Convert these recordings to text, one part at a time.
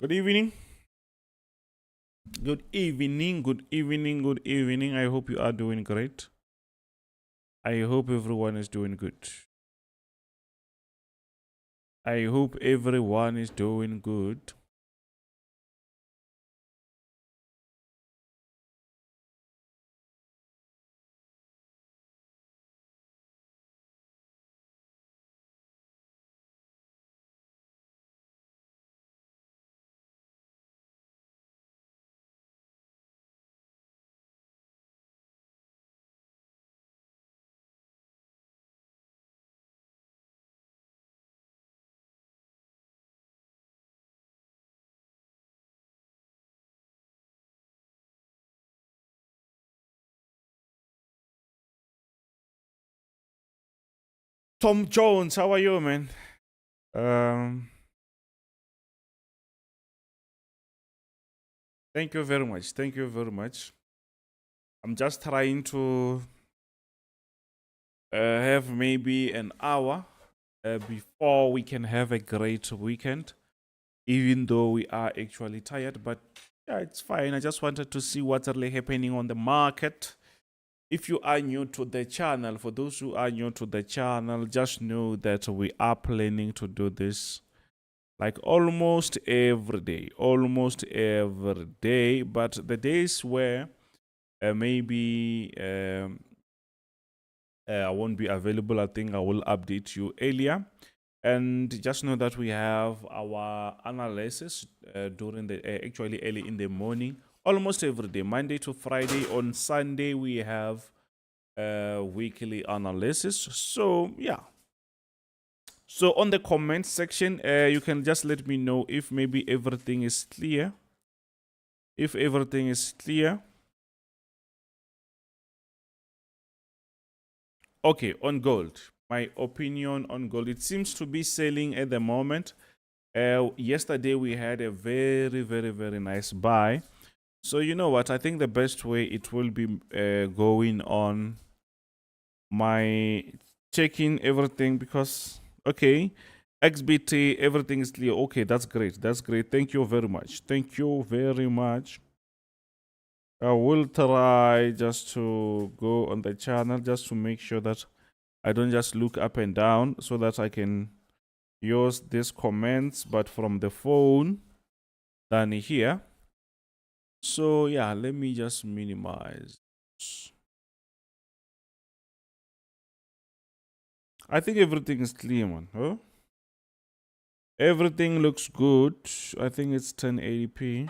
Good evening. Good evening. Good evening. Good evening. I hope you are doing great. I hope everyone is doing good. I hope everyone is doing good. Tom Jones, how are you, man? Um, Thank you very much. Thank you very much. I'm just trying to have maybe an hour before we can have a great weekend, even though we are actually tired. But yeah, it's fine. I just wanted to see what's really happening on the market. If you are new to the channel, for those who are new to the channel, just know that we are planning to do this like almost every day. But the days where maybe I won't be available, I think I will update you earlier. And just know that we have our analysis during the actually early in the morning, almost every day, Monday to Friday. On Sunday, we have weekly analysis. So yeah, so on the comment section you can just let me know if maybe everything is clear. If everything is clear. Okay, on gold, my opinion on gold, it seems to be selling at the moment. Yesterday we had a very nice buy. So you know what, I think the best way it will be going on my checking everything, because okay, XBT, everything is clear. Okay, that's great. That's great. Thank you very much. Thank you very much. I will try just to go on the channel just to make sure that I don't just look up and down, so that I can use these comments but from the phone than here. So yeah, let me just minimize. I think everything is clear, man. Huh? Everything looks good. I think it's 1080p.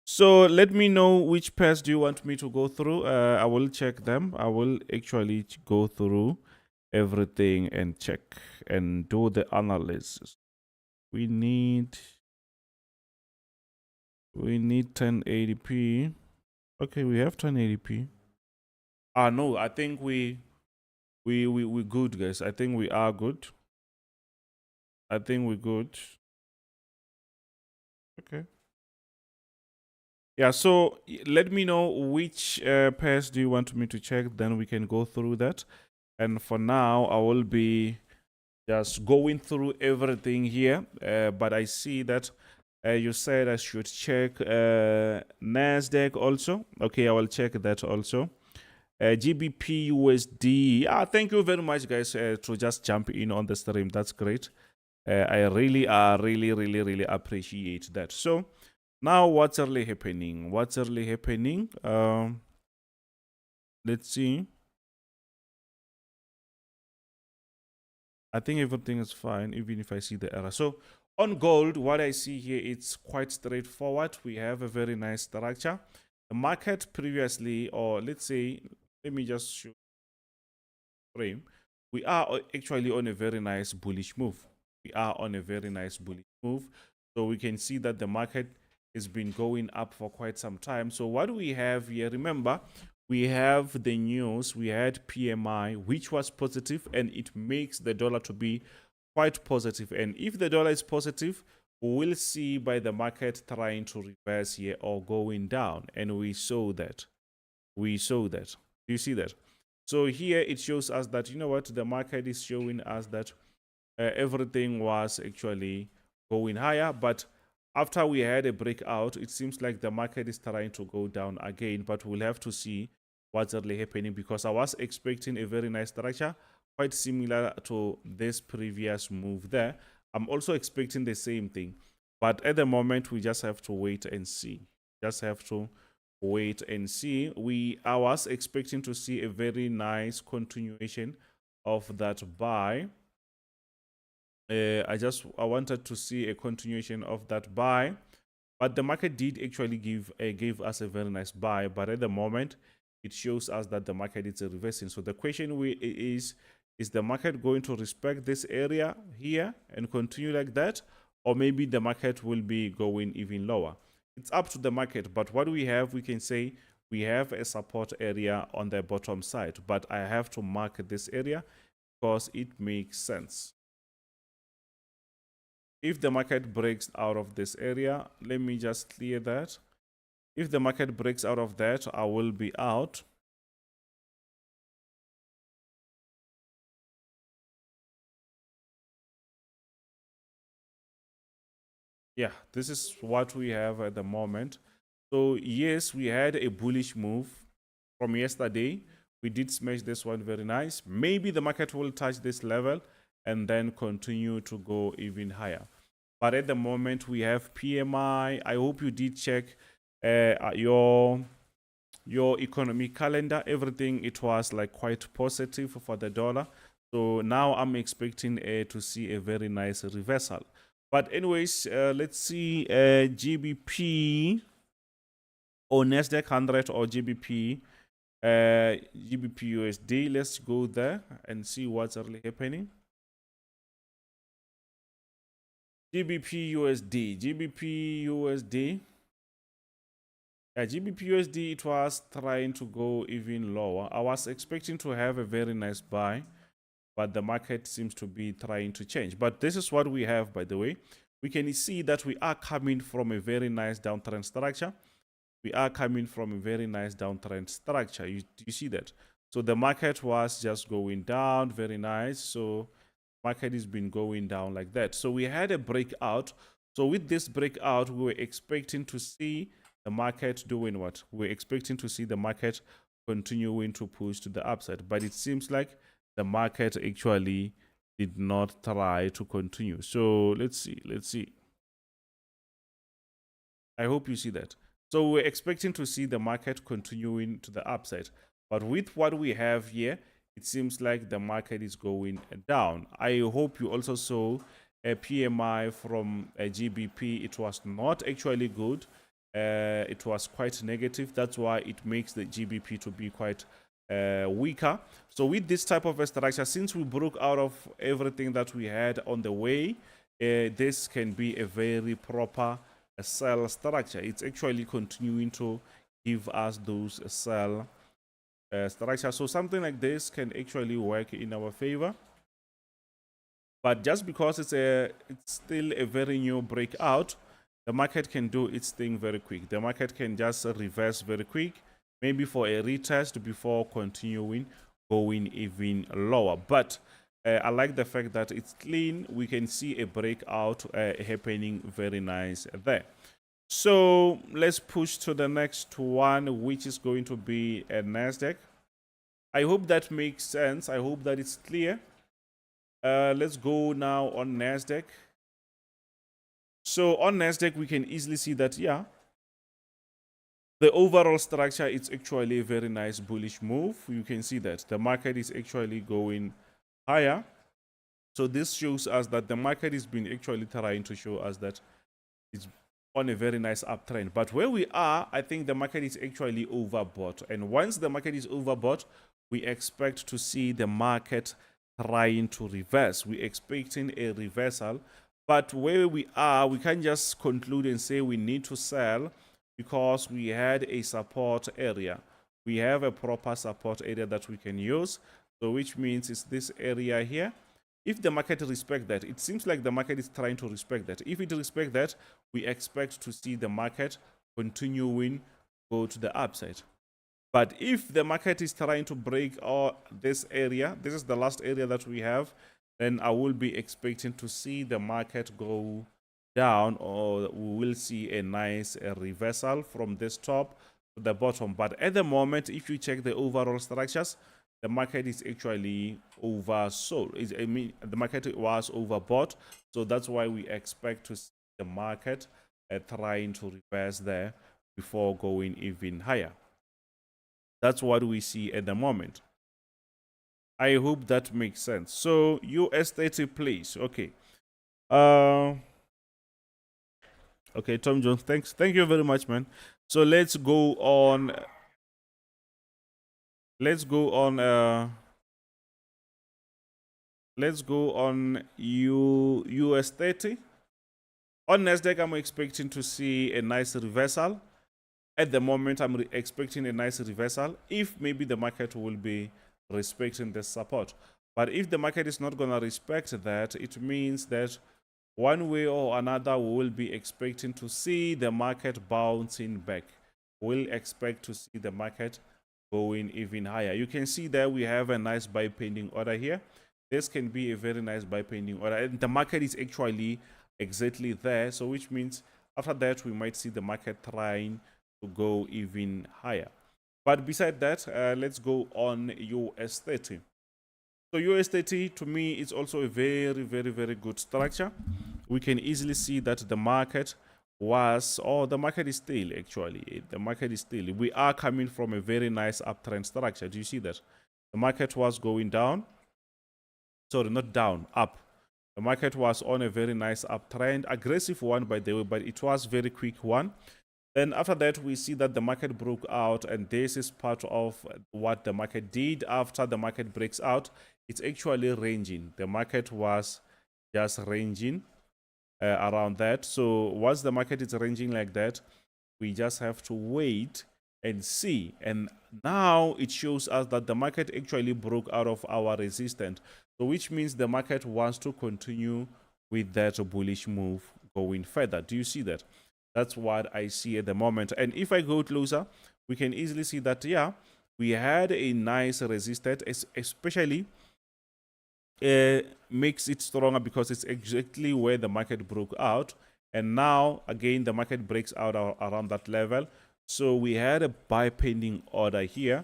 So let me know which pairs do you want me to go through. I will check them. I will actually go through everything and check and do the analysis. We need 1080p. Okay, we have 1080p. No, I think we good, guys. I think we are good. I think we're good. Okay. Yeah, so let me know which pairs do you want me to check, then we can go through that. And for now, I will be just going through everything here. But I see that you said I should check Nasdaq also. Okay, I will check that also. Gbpusd. Thank you very much, guys, to just jump in on the stream. That's great. I really appreciate that. So now what's really happening? Let's see. I think everything is fine, even if I see the error. So on gold, what I see here, it's quite straightforward. We have a very nice structure. The market previously, or let's say, let me just show frame. We are actually on a very nice bullish move. So we can see that the market has been going up for quite some time. So what we have here, remember, we have the news. We had PMI, which was positive, and it makes the dollar to be quite positive. And if the dollar is positive, we'll see by the market trying to reverse here or going down. And we saw that. Do you see that? So here it shows us that, you know what, the market is showing us that everything was actually going higher. But after we had a breakout, it seems like the market is trying to go down again, but we'll have to see what's really happening, because I was expecting a very nice structure quite similar to this previous move there. I'm also expecting the same thing, but at the moment we just have to wait and see. Just have to wait and see. I was expecting to see a very nice continuation of that buy. I wanted to see a continuation of that buy, but the market did actually give us a very nice buy. But at the moment, it shows us that the market is reversing. So the question is the market going to respect this area here and continue like that, or maybe the market will be going even lower? It's up to the market, but what we have, we can say we have a support area on the bottom side, but I have to mark this area because it makes sense. If the market breaks out of this area, let me just clear that. If the market breaks out of that, I will be out. Yeah, this is what we have at the moment. So yes, we had a bullish move from yesterday. We did smash this one very nice. Maybe the market will touch this level and then continue to go even higher. But at the moment, we have PMI. I hope you did check your economic calendar. Everything, it was like quite positive for the dollar. So now I'm expecting to see a very nice reversal. But anyways, let's see GBP or Nasdaq 100 or GBP USD. Let's go there and see what's really happening. GBP USD. Yeah, GBP USD, it was trying to go even lower. I was expecting to have a very nice buy, but the market seems to be trying to change. But this is what we have, by the way. We can see that we are coming from a very nice downtrend structure. You see that? So the market was just going down, very nice. So market has been going down like that. So we had a breakout. So with this breakout, we were expecting to see the market doing what? We're expecting to see the market continuing to push to the upside. But it seems like the market actually did not try to continue. So let's see. I hope you see that. So we're expecting to see the market continuing to the upside. But with what we have here, it seems like the market is going down. I hope you also saw a PMI from a GBP. It was not actually good. It was quite negative. That's why it makes the GBP to be quite weaker. So with this type of a structure, since we broke out of everything that we had on the way, this can be a very proper sell structure. It's actually continuing to give us those sell structure. So something like this can actually work in our favor. But just because it's still a very new breakout, the market can do its thing very quick. The market can just reverse very quick, maybe for a retest before continuing going even lower. But I like the fact that it's clean. We can see a breakout happening very nice there. So let's push to the next one, which is going to be a Nasdaq. I hope that makes sense. I hope that it's clear. Let's go now on Nasdaq. So on Nasdaq, we can easily see that, yeah, the overall structure is actually a very nice bullish move. You can see that the market is actually going higher. So this shows us that the market has been actually trying to show us that it's on a very nice uptrend. But where we are, I think the market is actually overbought. And once the market is overbought, we expect to see the market trying to reverse. We're expecting a reversal. But where we are, we can't just conclude and say we need to sell because we had a support area. We have a proper support area that we can use. So which means it's this area here. If the market respects that, it seems like the market is trying to respect that. If it respects that, we expect to see the market continuing go to the upside. But if the market is trying to break this area, this is the last area that we have, then I will be expecting to see the market go down, or we will see a nice reversal from this top to the bottom. But at the moment, if you check the overall structures, the market is actually oversold. I mean, the market was overbought, so that's why we expect to see the market trying to reverse there before going even higher. That's what we see at the moment. I hope that makes sense. So US30, please. Okay. Okay, Tom Jones, thank you very much, man. So let's go on. Let's go on. Let's go on US30. On Nasdaq, I'm expecting to see a nice reversal. At the moment, I'm expecting a nice reversal if maybe the market will be respecting the support. But if the market is not going to respect that, it means that one way or another, we will be expecting to see the market bouncing back. We'll expect to see the market going even higher. You can see that we have a nice buy pending order here. This can be a very nice buy pending order. And the market is actually exactly there. So which means after that, we might see the market trying to go even higher. But beside that, let's go on US30. So US30 to me is also a very, very, very good structure. We can easily see that the market was, or the market is still actually, the market is still, we are coming from a very nice uptrend structure. Do you see that? The market was going down. Sorry, not down, up. The market was on a very nice uptrend, aggressive one by the way, but it was very quick one. Then after that, we see that the market broke out, and this is part of what the market did after the market breaks out. It's actually ranging. The market was just ranging around that. So once the market is ranging like that, we just have to wait and see. And now it shows us that the market actually broke out of our resistance. So which means the market wants to continue with that bullish move going further. Do you see that? That's what I see at the moment. And if I go closer, we can easily see that, yeah, we had a nice resistance, especially makes it stronger because it's exactly where the market broke out. And now, again, the market breaks out around that level. So we had a buy pending order here.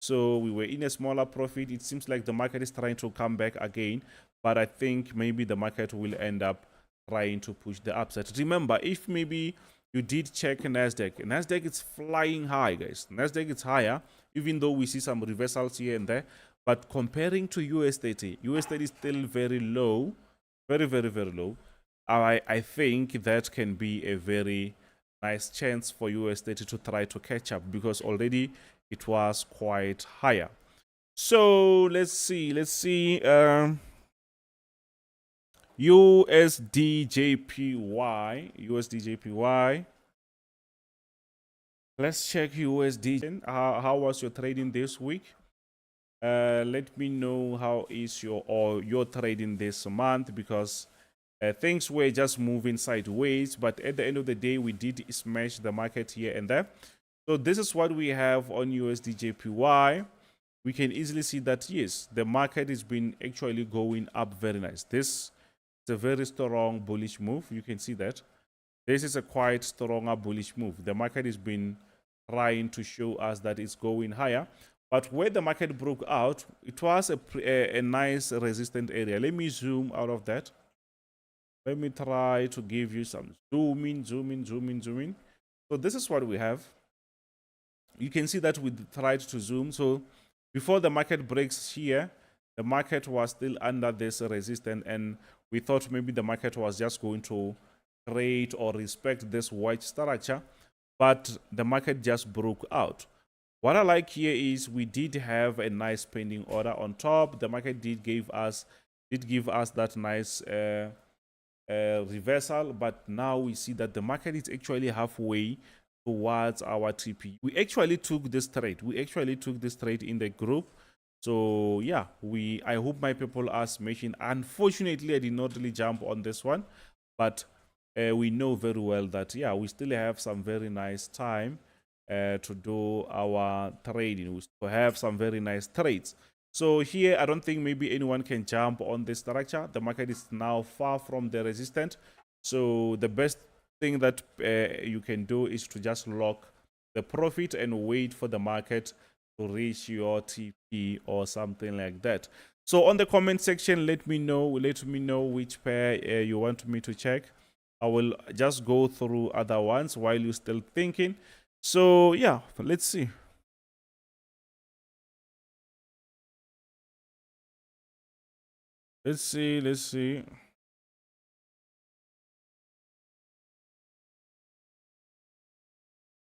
So we were in a smaller profit. It seems like the market is trying to come back again. But I think maybe the market will end up trying to push the upside. Remember, if maybe you did check Nasdaq is flying high, guys. Nasdaq is higher, even though we see some reversals here and there. But comparing to US30, US30 is still very low, very, very, very low. I think that can be a very nice chance for US30 to try to catch up because already it was quite higher. So let's see. USDJPY. Let's check USD. How was your trading this week? Let me know how is your trading this month, because things were just moving sideways, but at the end of the day, we did smash the market here and there. So this is what we have on USDJPY. We can easily see that, yes, the market has been actually going up very nice. This is a very strong bullish move. You can see that. This is a quite stronger bullish move. The market has been trying to show us that it's going higher. But where the market broke out, it was a nice resistant area. Let me zoom out of that. Let me try to give you some zoom in. So this is what we have. You can see that we tried to zoom. So before the market breaks here, the market was still under this resistance, and we thought maybe the market was just going to trade or respect this white structure, but the market just broke out. What I like here is we did have a nice pending order on top. The market did give us that nice reversal, but now we see that the market is actually halfway towards our TP. We actually took this trade. In the group. So yeah, I hope my people are smashing. Unfortunately, I did not really jump on this one, but we know very well that, yeah, we still have some very nice time to do our trading, to have some very nice trades. So here, I don't think maybe anyone can jump on this structure. The market is now far from the resistance. So the best thing that you can do is to just lock the profit and wait for the market to reach your TP or something like that. So on the comment section, let me know which pair you want me to check. I will just go through other ones while you're still thinking. So yeah, let's see. Let's see.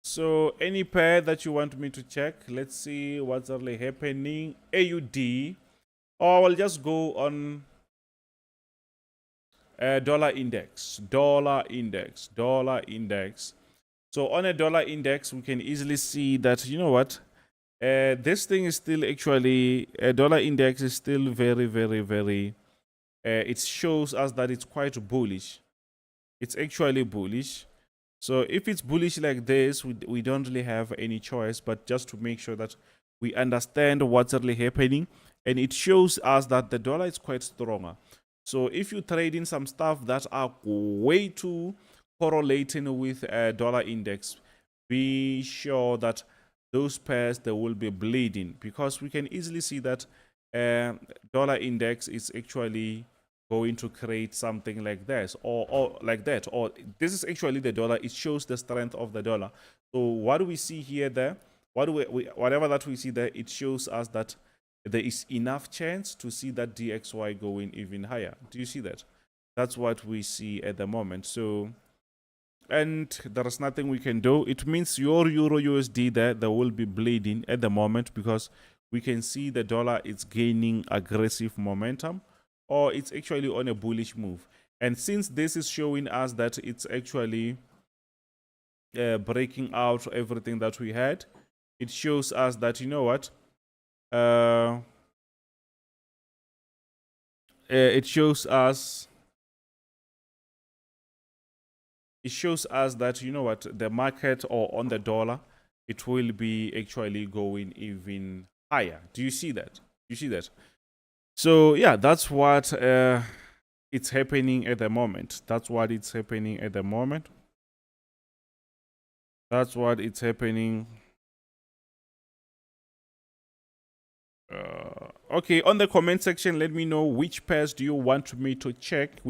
So any pair that you want me to check, let's see what's really happening. AUD, or I'll just go on dollar index. So on a dollar index, we can easily see that, you know what, this thing is still actually, a dollar index is still very, it shows us that it's quite bullish. It's actually bullish. So if it's bullish like this, we don't really have any choice but just to make sure that we understand what's really happening. And it shows us that the dollar is quite stronger. So if you trade in some stuff that are way too correlating with a dollar index, be sure that those pairs, they will be bleeding, because we can easily see that dollar index is actually going to create something like this or like that, or this is actually the dollar. It shows the strength of the dollar. So what do we see here there? Whatever that we see there, it shows us that there is enough chance to see that DXY going even higher. Do you see that? That's what we see at the moment. So, and there's nothing we can do. It means your Euro USD there will be bleeding at the moment, because we can see the dollar is gaining aggressive momentum, or it's actually on a bullish move. And since this is showing us that it's actually breaking out everything that we had, it shows us that, you know what, it shows us that, you know what, the market, or on the dollar, it will be actually going even higher. Do you see that? So yeah, that's what it's happening at the moment. That's what it's happening. Okay, on the comment section, let me know which pairs do you want me to check.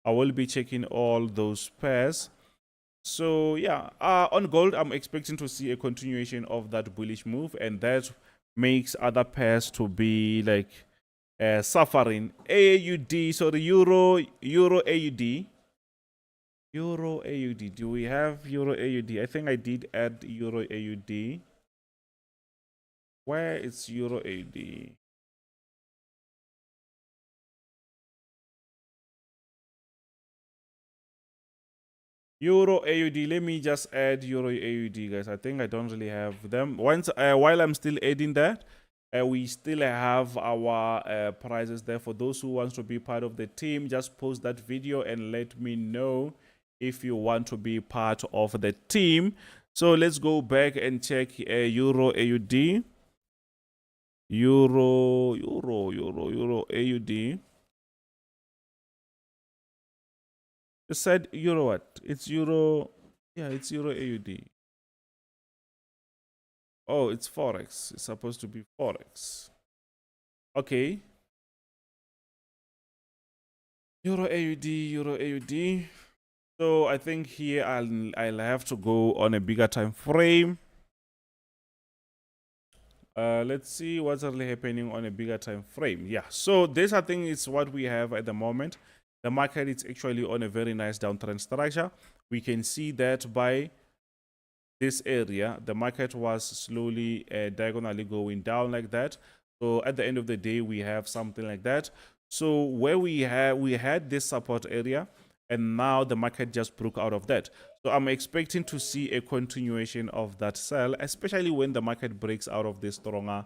I will be checking all those pairs. So yeah, on gold, I'm expecting to see a continuation of that bullish move, and that makes other pairs to be like suffering. AUD, so the Euro AUD. Do we have Euro AUD? I think I did add Euro AUD. Where is Euro AUD? Euro AUD. Let me just add Euro AUD, guys. I think I don't really have them. Once while I'm still adding that, we still have our prizes there. For those who want to be part of the team, just post that video and let me know if you want to be part of the team. So let's go back and check Euro AUD. Euro AUD. It said Euro what? It's Euro. Yeah, it's Euro AUD. Oh, it's Forex. It's supposed to be Forex. Okay. Euro AUD. So I think here I'll have to go on a bigger time frame. Let's see what's really happening on a bigger time frame. Yeah, so this, I think, is what we have at the moment. The market is actually on a very nice downtrend structure. We can see that by this area, the market was slowly diagonally going down like that. So at the end of the day, we have something like that. So where we had this support area, and now the market just broke out of that. So I'm expecting to see a continuation of that sell, especially when the market breaks out of this stronger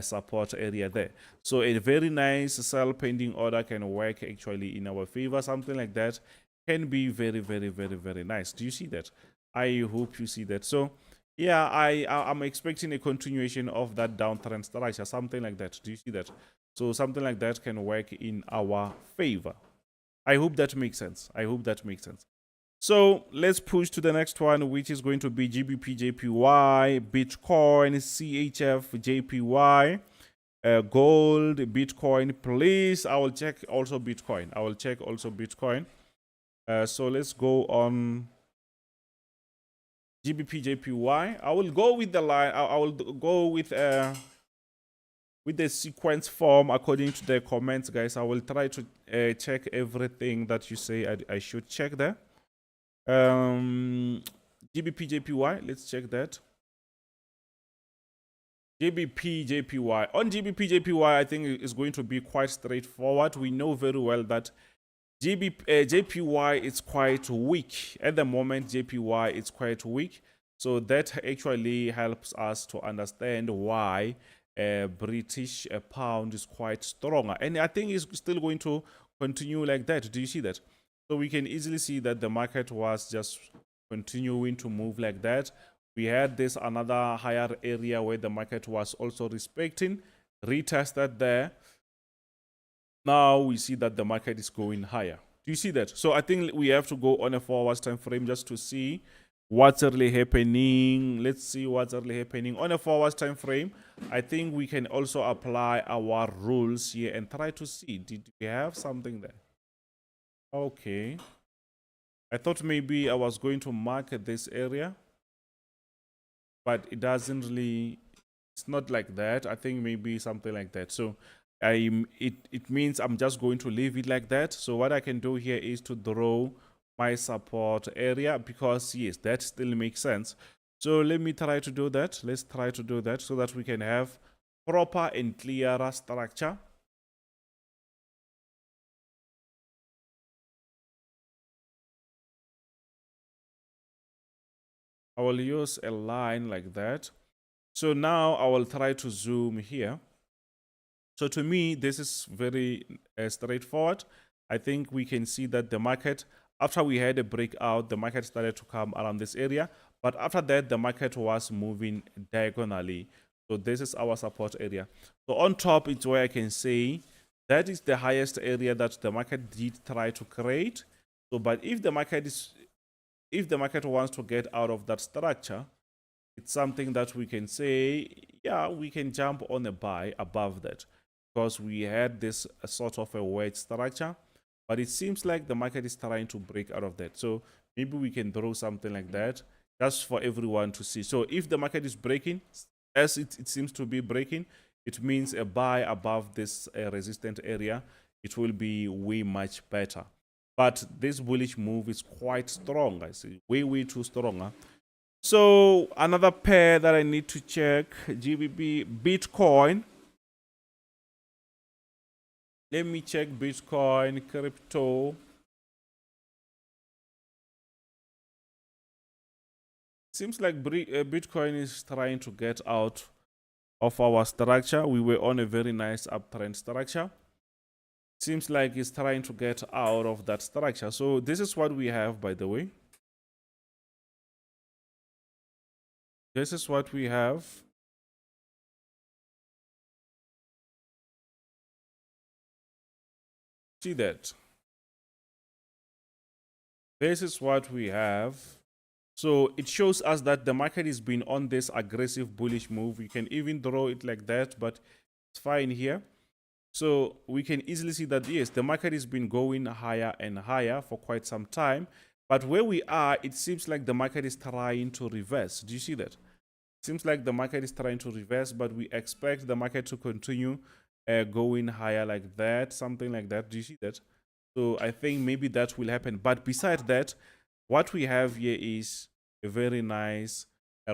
support area there. So a very nice sell pending order can work actually in our favor. Something like that can be very nice. Do you see that? I hope you see that. So yeah, I'm expecting a continuation of that downtrend structure, something like that. Do you see that? So something like that can work in our favor. I hope that makes sense. I hope that makes sense. So let's push to the next one, which is going to be GBP, JPY, Bitcoin, CHF, JPY, gold, Bitcoin. Please, I will check also Bitcoin. I will check also Bitcoin. So let's go on GBP, JPY. I will go with the line. I will go with the sequence form according to the comments, guys. I will try to check everything that you say I should check there. GBP, JPY, let's check that. GBP, JPY. On GBP, JPY, I think it's going to be quite straightforward. We know very well that JPY is quite weak. At the moment, JPY is quite weak. So that actually helps us to understand why British pound is quite stronger. And I think it's still going to continue like that. Do you see that? So we can easily see that the market was just continuing to move like that. We had this another higher area where the market was also respecting, retested there. Now we see that the market is going higher. Do you see that? So I think we have to go on a forward time frame just to see what's really happening. Let's see what's really happening on a forward time frame. I think we can also apply our rules here and try to see, did we have something there? Okay, I thought maybe I was going to mark this area, but it doesn't really, it's not like that. I think maybe something like that. So it means I'm just going to leave it like that. So what I can do here is to draw my support area, because yes, that still makes sense. So let me try to do that. Let's try to do that so that we can have proper and clearer structure. I will use a line like that. So now I will try to zoom here. So to me, this is very straightforward. I think we can see that the market, after we had a breakout, the market started to come around this area. But after that, the market was moving diagonally. So this is our support area. So on top, it's where I can say that is the highest area that the market did try to create. So, but if the market wants to get out of that structure, it's something that we can say, yeah, we can jump on a buy above that, because we had this sort of a wedge structure, but it seems like the market is trying to break out of that. So maybe we can draw something like that just for everyone to see. So if the market is breaking, as it seems to be breaking, it means a buy above this resistant area. It will be way much better. But this bullish move is quite strong. I see, way too strong. So another pair that I need to check, GBP, Bitcoin. Let me check Bitcoin, crypto. Seems like Bitcoin is trying to get out of our structure. We were on a very nice uptrend structure. Seems like it's trying to get out of that structure. So this is what we have, by the way. This is what we have. See that? This is what we have. So it shows us that the market has been on this aggressive bullish move. You can even draw it like that, but it's fine here. So we can easily see that, yes, the market has been going higher and higher for quite some time. But where we are, it seems like the market is trying to reverse. Do you see that? It seems like the market is trying to reverse, but we expect the market to continue going higher like that, something like that. Do you see that? So I think maybe that will happen. But besides that, what we have here is a very nice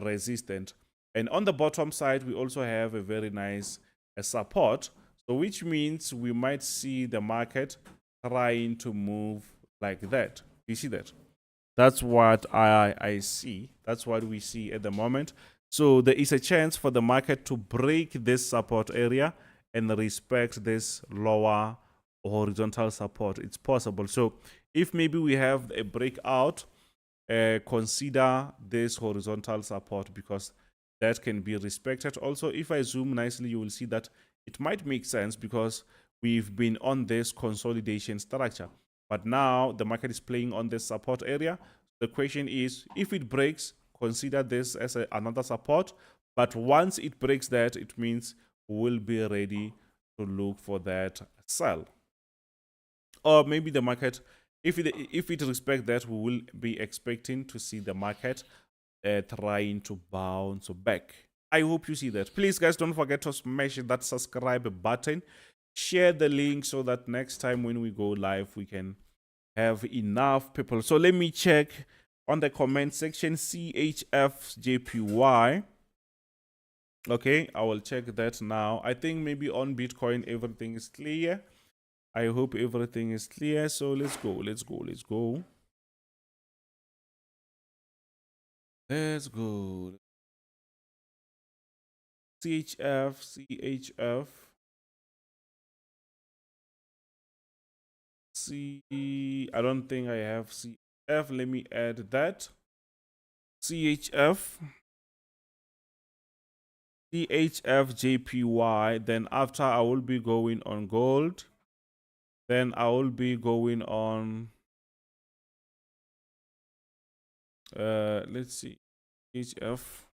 resistance. And on the bottom side, we also have a very nice support. So which means we might see the market trying to move like that. Do you see that? That's what I see. That's what we see at the moment. So there is a chance for the market to break this support area and respect this lower horizontal support. It's possible. So if maybe we have a breakout, consider this horizontal support, because that can be respected. Also, if I zoom nicely, you will see that it might make sense because we've been on this consolidation structure. But now the market is playing on this support area. The question is, if it breaks, consider this as another support. But once it breaks that, it means we'll be ready to look for that sell. Or maybe the market, if it respects that, we will be expecting to see the market trying to bounce back. I hope you see that. Please, guys, don't forget to smash that subscribe button. Share the link so that next time when we go live, we can have enough people. So let me check on the comment section, CHFJPY. Okay, I will check that now. I think maybe on Bitcoin, everything is clear. I hope everything is clear. So let's go. Let's go. Let's go. Let's go. CHF. I don't think I have CHF. Let me add that. CHF. CHFJPY. Then after I will be going on gold. Then I will be going on let's see. HF.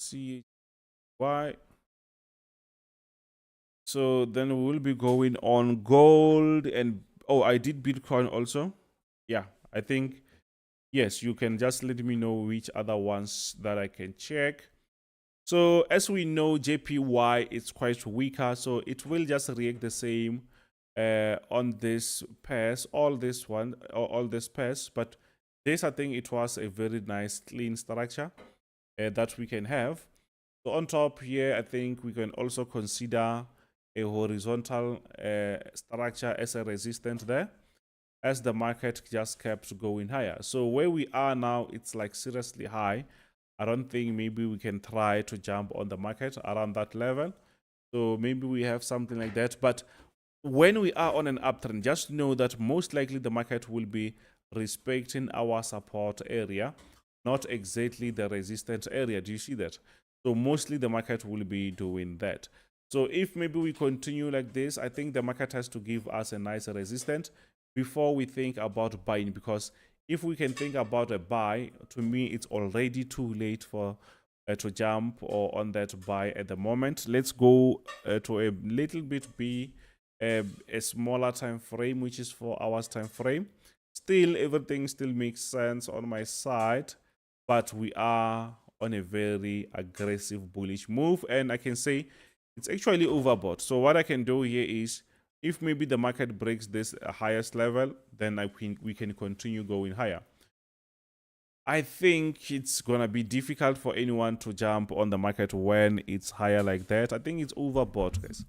CHY. So then we will be going on gold and I did Bitcoin also. Yeah, I think yes, you can just let me know which other ones that I can check. So as we know, JPY is quite weaker, so it will just react the same on this pairs, all this pairs. But this, I think it was a very nice clean structure that we can have. So on top here, I think we can also consider a horizontal structure as a resistance there, as the market just kept going higher. So where we are now, it's like seriously high. I don't think maybe we can try to jump on the market around that level. So maybe we have something like that. But when we are on an uptrend, just know that most likely the market will be respecting our support area, not exactly the resistance area. Do you see that? So mostly the market will be doing that. So if maybe we continue like this, I think the market has to give us a nice resistance before we think about buying, because if we can think about a buy, to me it's already too late for to jump or on that buy at the moment. Let's go to a little bit a smaller time frame, which is 4 hours time frame. Still, everything still makes sense on my side, but we are on a very aggressive bullish move, and I can say it's actually overbought. So what I can do here is, if maybe the market breaks this highest level, then we can continue going higher. I think it's gonna be difficult for anyone to jump on the market when it's higher like that. I think it's overbought, guys.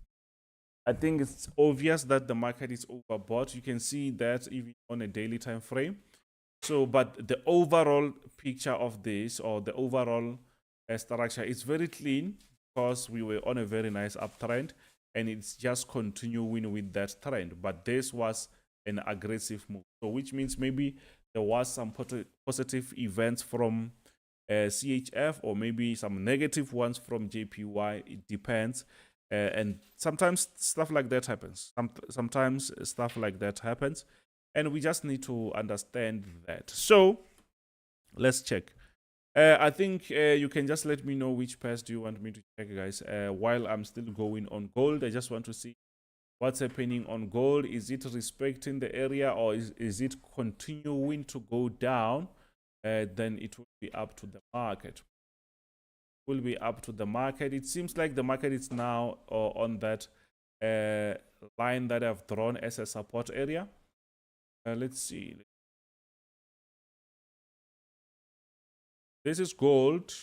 I think it's obvious that the market is overbought. You can see that even on a daily time frame. So, but the overall picture of this, or the overall structure, is very clean, because we were on a very nice uptrend, and it's just continuing with that trend. But this was an aggressive move, so which means maybe there was some positive events from CHF, or maybe some negative ones from JPY. It depends. And sometimes stuff like that happens. Sometimes stuff like that happens, and we just need to understand that. So let's check. I think you can just let me know which pairs do you want me to check, guys. While I'm still going on gold, I just want to see what's happening on gold. Is it respecting the area, or is it continuing to go down? Then it will be up to the market. Will be up to the market. It seems like the market is now on that line that I've drawn as a support area. Let's see. This is gold.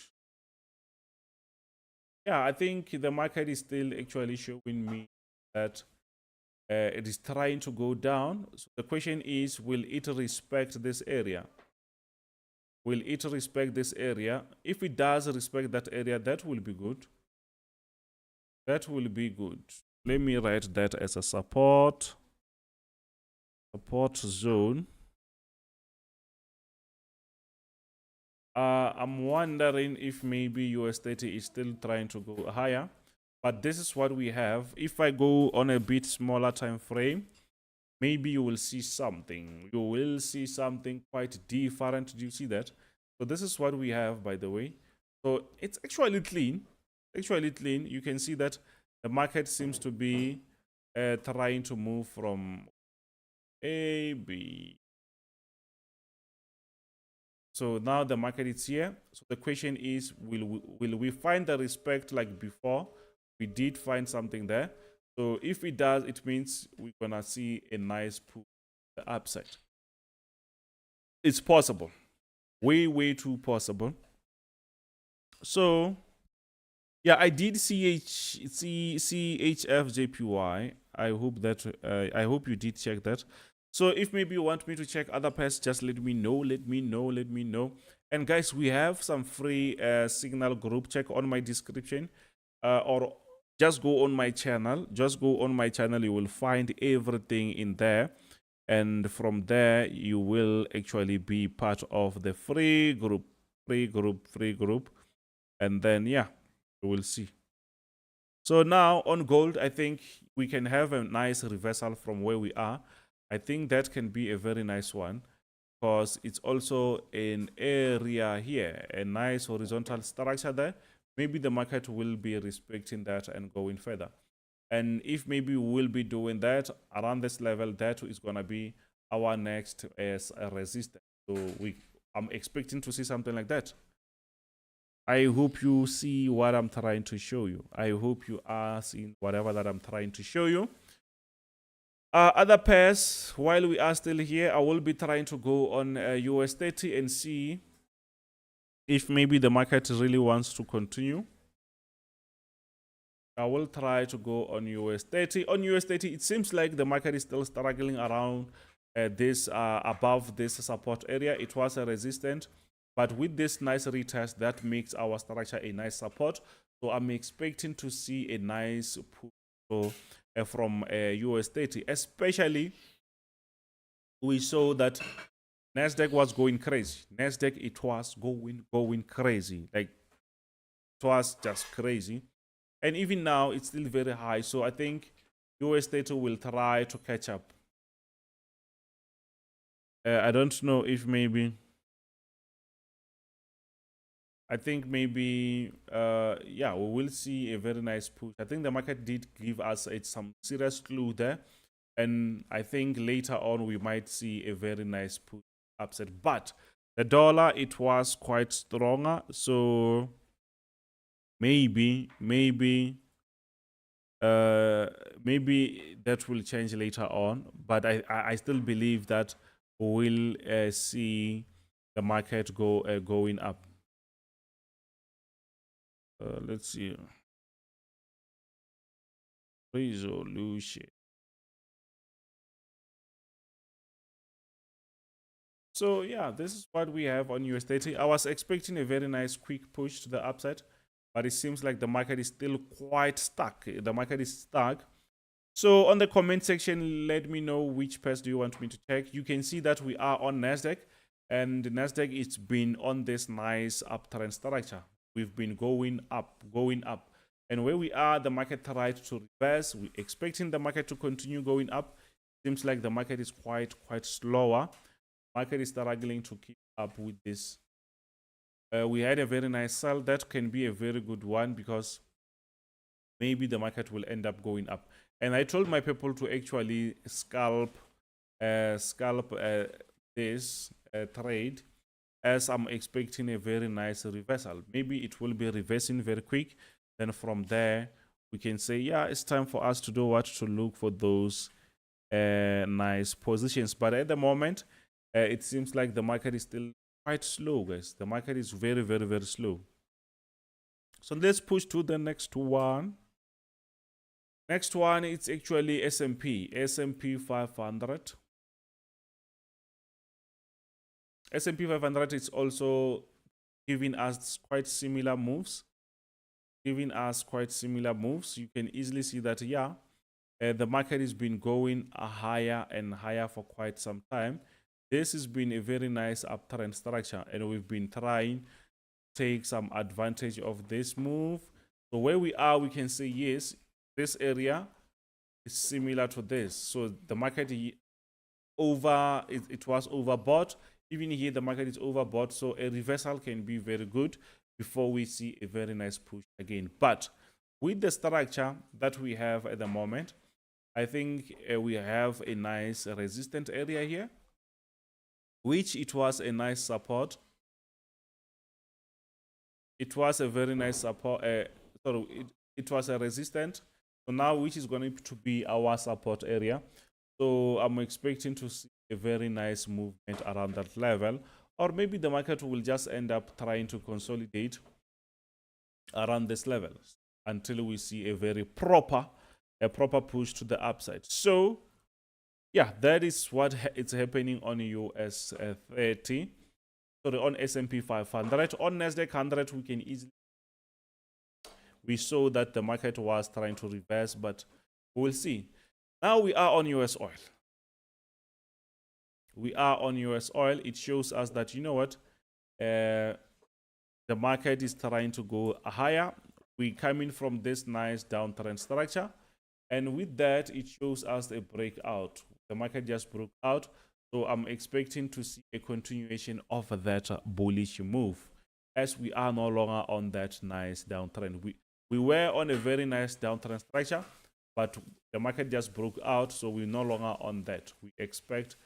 Yeah, I think the market is still actually showing me that it is trying to go down. So the question is, will it respect this area? Will it respect this area? If it does respect that area, that will be good. That will be good. Let me write that as a support zone. I'm wondering if maybe US30 is still trying to go higher. but this is what we have. If I go on a bit smaller time frame, maybe you will see something. You will see something quite different. Do you see that? So this is what we have, by the way. So it's actually clean. Actually clean. You can see that the market seems to be trying to move from A, B. So now the market is here. So the question is, will we find the respect like before? We did find something there. So if it does, it means we're gonna see a nice pull the upside. It's possible. Way too possible. So yeah, I did CHFJPY. I hope that I hope you did check that. So if maybe you want me to check other pairs, just let me know. Let me know. And guys, we have some free signal group. Check on my description, or just go on my channel. Just go on my channel. You will find everything in there, and from there you will actually be part of the free group. And then yeah, we will see. So now on gold, I think we can have a nice reversal from where we are. I think that can be a very nice one, because it's also an area here, a nice horizontal structure there. Maybe the market will be respecting that and going further. And if maybe we will be doing that around this level, that is going to be our next resistance. So I'm expecting to see something like that. I hope you see what I'm trying to show you. I hope you are seeing whatever that I'm trying to show you. Other pairs, while we are still here, I will be trying to go on US30 and see if maybe the market really wants to continue. I will try to go on US30. On US30, it seems like the market is still struggling around this above this support area. It was a resistance, but with this nice retest, that makes our structure a nice support. So I'm expecting to see a nice pull from US30, especially we saw that Nasdaq was going crazy. Nasdaq, it was going crazy. Like, it was just crazy. And even now, it's still very high. So I think US30 will try to catch up. I don't know if maybe... I think maybe, yeah, we will see a very nice push. I think the market did give us some serious clue there. And I think later on, we might see a very nice push upset. But the dollar, it was quite stronger. So maybe that will change later on. But I still believe that we'll see the market going up. Let's see. Resolution. So yeah, this is what we have on US30. I was expecting a very nice quick push to the upside, but it seems like the market is still quite stuck. The market is stuck. So on the comment section, let me know which pairs do you want me to check. You can see that we are on Nasdaq, and Nasdaq, it's been on this nice uptrend structure. We've been going up. And where we are, the market tried to reverse. We're expecting the market to continue going up. Seems like the market is quite slower. Market is struggling to keep up with this. We had a very nice sell. That can be a very good one, because maybe the market will end up going up. And I told my people to actually scalp this trade, as I'm expecting a very nice reversal. Maybe it will be reversing very quick. Then from there, we can say, yeah, it's time for us to do what? To look for those nice positions. But at the moment, it seems like the market is still quite slow, guys. The market is very slow. So let's push to the next one. Next one, it's actually S&P 500. S&P 500 is also giving us quite similar moves. You can easily see that, yeah, the market has been going higher and higher for quite some time. This has been a very nice uptrend structure, and we've been trying to take some advantage of this move. So where we are, we can say yes, this area is similar to this. So the market it was overbought. Even here, the market is overbought. So a reversal can be very good before we see a very nice push again. But with the structure that we have at the moment, I think we have a nice resistant area here, which it was a nice support. It was a very nice support. It was a resistant. So now, which is going to be our support area. So I'm expecting to see a very nice movement around that level, or maybe the market will just end up trying to consolidate around this level until we see a very proper push to the upside. So yeah, that is what it's happening on US 30. Sorry, on S&P 500. On Nasdaq 100, we saw that the market was trying to reverse, but we'll see. Now we are on US oil. We are on US oil. It shows us that, you know what, the market is trying to go higher. We're coming from this nice downtrend structure, and with that, it shows us a breakout. The market just broke out, so I'm expecting to see a continuation of that bullish move, as we are no longer on that nice downtrend. We were on a very nice downtrend structure, but the market just broke out, so we're no longer on that. We expect to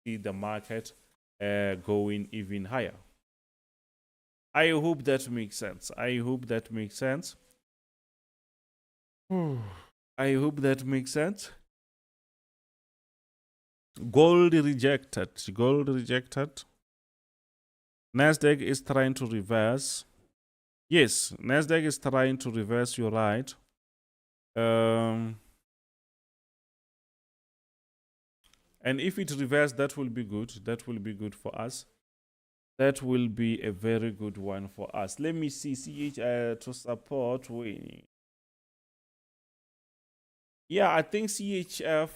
see the market going even higher. I hope that makes sense. I hope that makes sense. I hope that makes sense. Gold rejected. Gold rejected. Nasdaq is trying to reverse. Yes, Nasdaq is trying to reverse. You're right. And if it reverses, that will be good. That will be good for us. That will be a very good one for us. Let me see. To support winning. Yeah, I think CHF,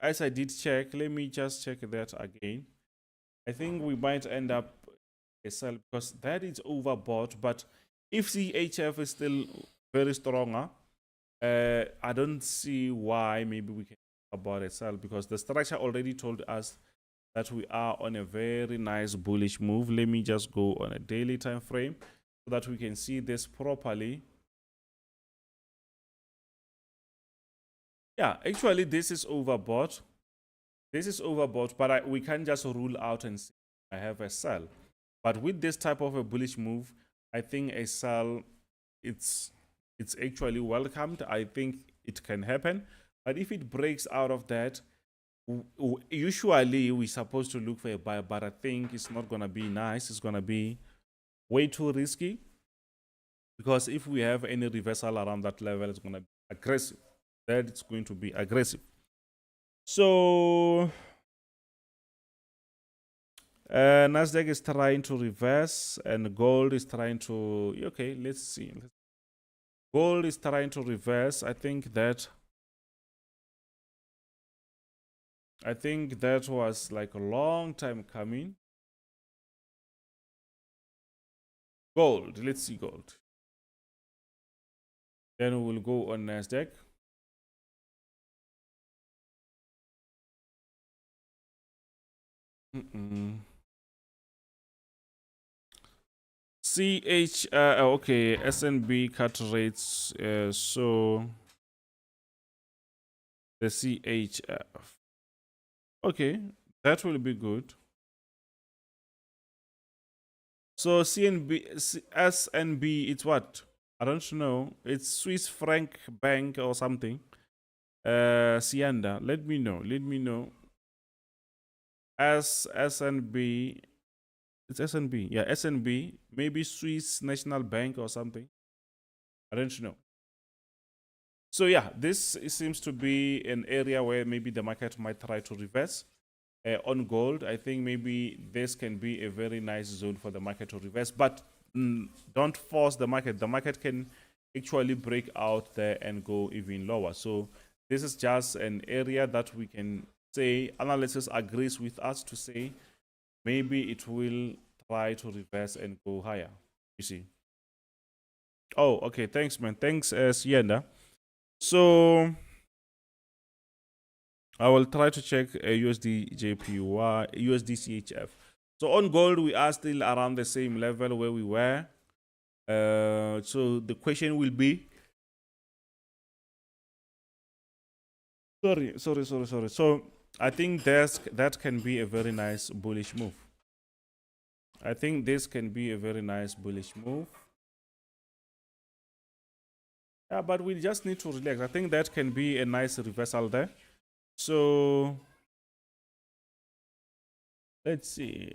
as I did check, let me just check that again. I think we might end up a sell because that is overbought. But if CHF is still very stronger, I don't see why maybe we can talk about a sell, because the structure already told us that we are on a very nice bullish move. Let me just go on a daily time frame so that we can see this properly. Yeah, actually, this is overbought. This is overbought, but we can't just rule out and say I have a sell. But with this type of a bullish move, I think a sell, it's actually welcomed. I think it can happen. But if it breaks out of that, usually we're supposed to look for a buy, but I think it's not going to be nice. It's going to be way too risky, because if we have any reversal around that level, it's going to be aggressive. That it's going to be aggressive. So Nasdaq is trying to reverse, and gold is trying to, okay, let's see. Gold is trying to reverse. I think that was like a long time coming. Gold, let's see gold. Then we'll go on Nasdaq. Okay, SNB cut rates. So the CHF. Okay, that will be good. So SNB, it's what? I don't know. It's Swiss franc bank or something. Sianda, let me know. Let me know. SNB. It's SNB. Yeah, SNB. Maybe Swiss National Bank or something. I don't know. So yeah, this seems to be an area where maybe the market might try to reverse. On gold, I think maybe this can be a very nice zone for the market to reverse. But don't force the market. The market can actually break out there and go even lower. So this is just an area that we can say analysis agrees with us to say maybe it will try to reverse and go higher. You see. Oh, okay. Thanks, man. Thanks, Sienda. So I will try to check USD JPY, USD CHF. So on gold, we are still around the same level where we were. So the question will be, sorry. So I think that can be a very nice bullish move. I think this can be a very nice bullish move. Yeah, but we just need to relax. I think that can be a nice reversal there. So let's see.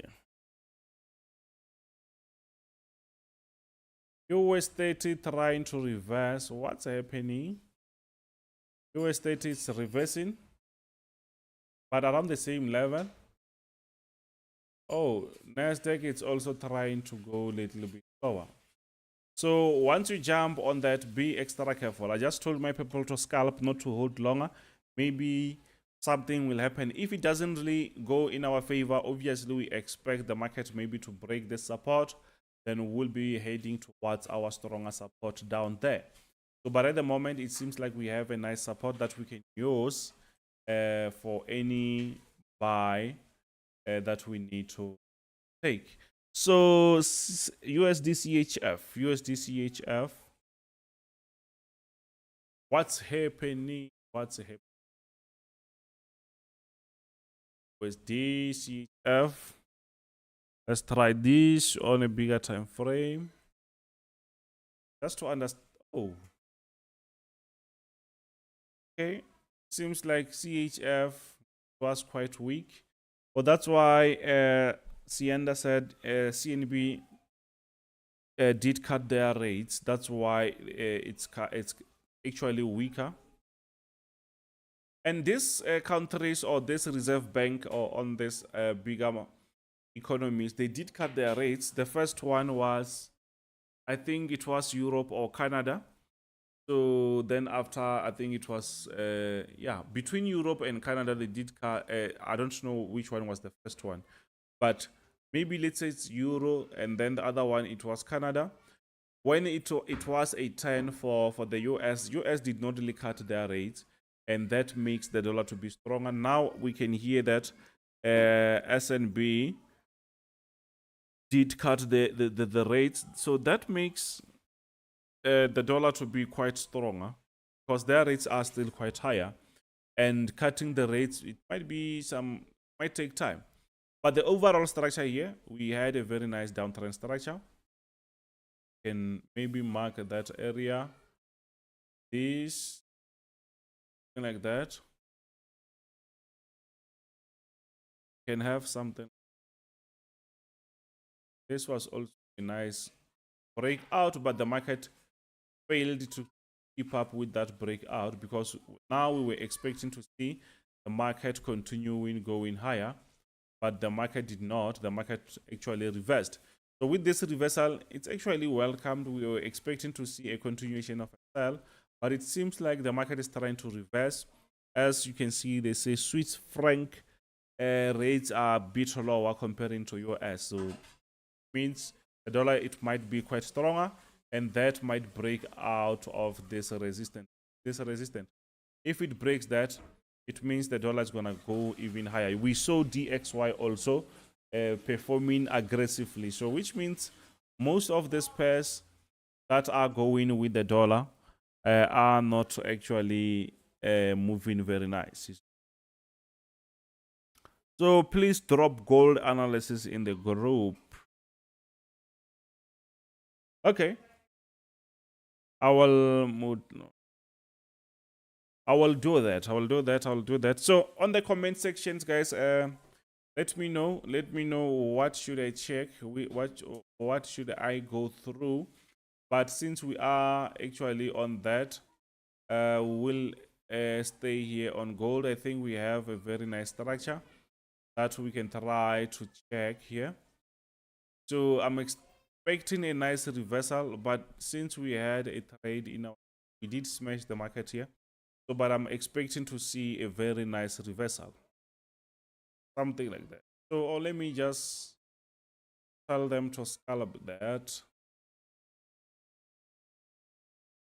US30 trying to reverse. What's happening? US30 is reversing, but around the same level. Oh, Nasdaq is also trying to go a little bit lower. So once you jump on that, be extra careful. I just told my people to scalp, not to hold longer. Maybe something will happen. If it doesn't really go in our favor, obviously we expect the market maybe to break the support. Then we'll be heading towards our stronger support down there. So, but at the moment, it seems like we have a nice support that we can use for any buy that we need to take. So USD CHF. What's happening? What's happening? USD CHF. Let's try this on a bigger time frame. Just to understand. Oh, okay. Seems like CHF was quite weak. Well, that's why Sienda said CNB did cut their rates. That's why it's actually weaker. And these countries or this reserve bank or on this bigger economies, they did cut their rates. The first one was, I think it was Europe or Canada. So then after, I think it was, between Europe and Canada, they did cut. I don't know which one was the first one, but maybe let's say it's Euro, and then the other one, it was Canada. When it was a 10 for the US did not really cut their rates, and that makes the dollar to be stronger. Now we can hear that SNB did cut the rates, so that makes the dollar to be quite stronger because their rates are still quite higher, and cutting the rates, it might take time. But the overall structure here, we had a very nice downtrend structure. Can maybe mark that area, this, something like that. Can have something. This was also a nice breakout, but the market failed to keep up with that breakout because now we were expecting to see the market continuing going higher, but the market did not. The market actually reversed. So with this reversal, it's actually welcomed. We were expecting to see a continuation of a sell, but it seems like the market is trying to reverse. As you can see, they say Swiss franc rates are a bit lower comparing to US. So it means the dollar, it might be quite stronger, and that might break out of this resistance. If it breaks that, it means the dollar is going to go even higher. We saw DXY also performing aggressively. So which means most of these pairs that are going with the dollar are not actually moving very nice. So please drop gold analysis in the group. Okay. I will do that. So on the comment sections, guys, let me know what should I check, what should I go through. But since we are actually on that, we'll stay here on gold. I think we have a very nice structure that we can try to check here. So I'm expecting a nice reversal, but since we had a trade we did smash the market here. So, but I'm expecting to see a very nice reversal, something like that. So, let me just tell them to scalp that.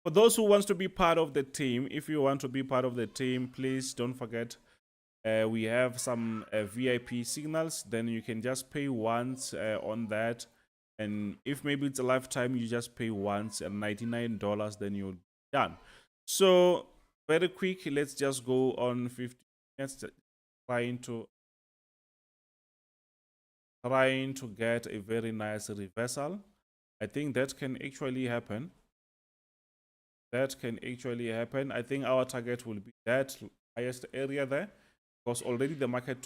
For those who wants to be part of the team, if you want to be part of the team, please don't forget we have some VIP signals. Then you can just pay once on that, and if maybe it's a lifetime, you just pay once at $99, then you're done. So very quick, let's just go on 50 minutes trying to get a very nice reversal. I think that can actually happen. That can actually happen. I think our target will be that highest area there, because already the market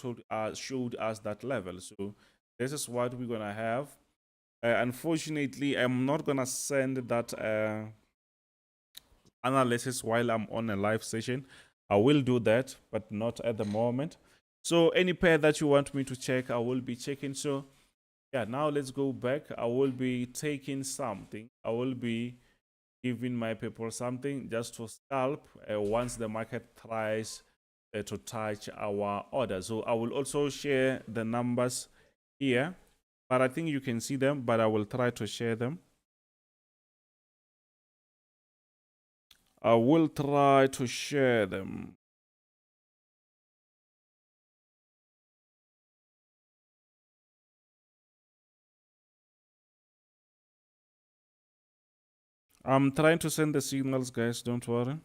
showed us that level. So this is what we're gonna have. Unfortunately, I'm not gonna send that analysis while I'm on a live session. I will do that, but not at the moment. So any pair that you want me to check, I will be checking. So yeah, now let's go back. I will be taking something. I will be giving my people something just to scalp once the market tries to touch our order. So I will also share the numbers here, but I think you can see them, but I will try to share them. I will try to share them. I'm trying to send the signals, guys, don't worry.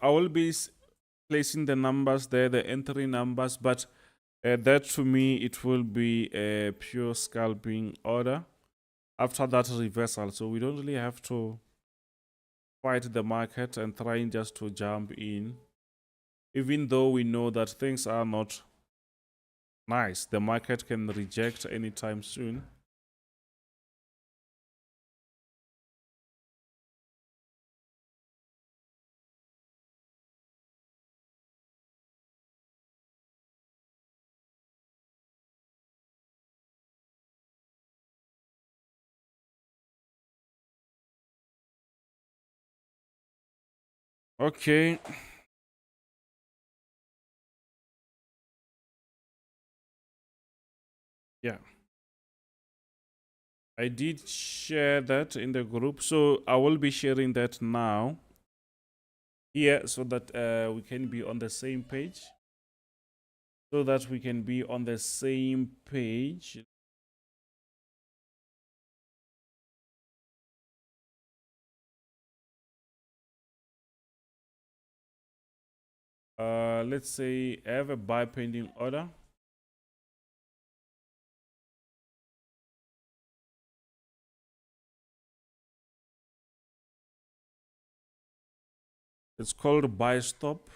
I will be placing the numbers there, the entry numbers, but that to me, it will be a pure scalping order after that reversal. So we don't really have to fight the market and trying just to jump in, even though we know that things are not nice. The market can reject anytime soon. Okay. Yeah. I did share that in the group, so I will be sharing that now here so that we can be on the same page. Let's say I have a buy pending order. It's called buy stop.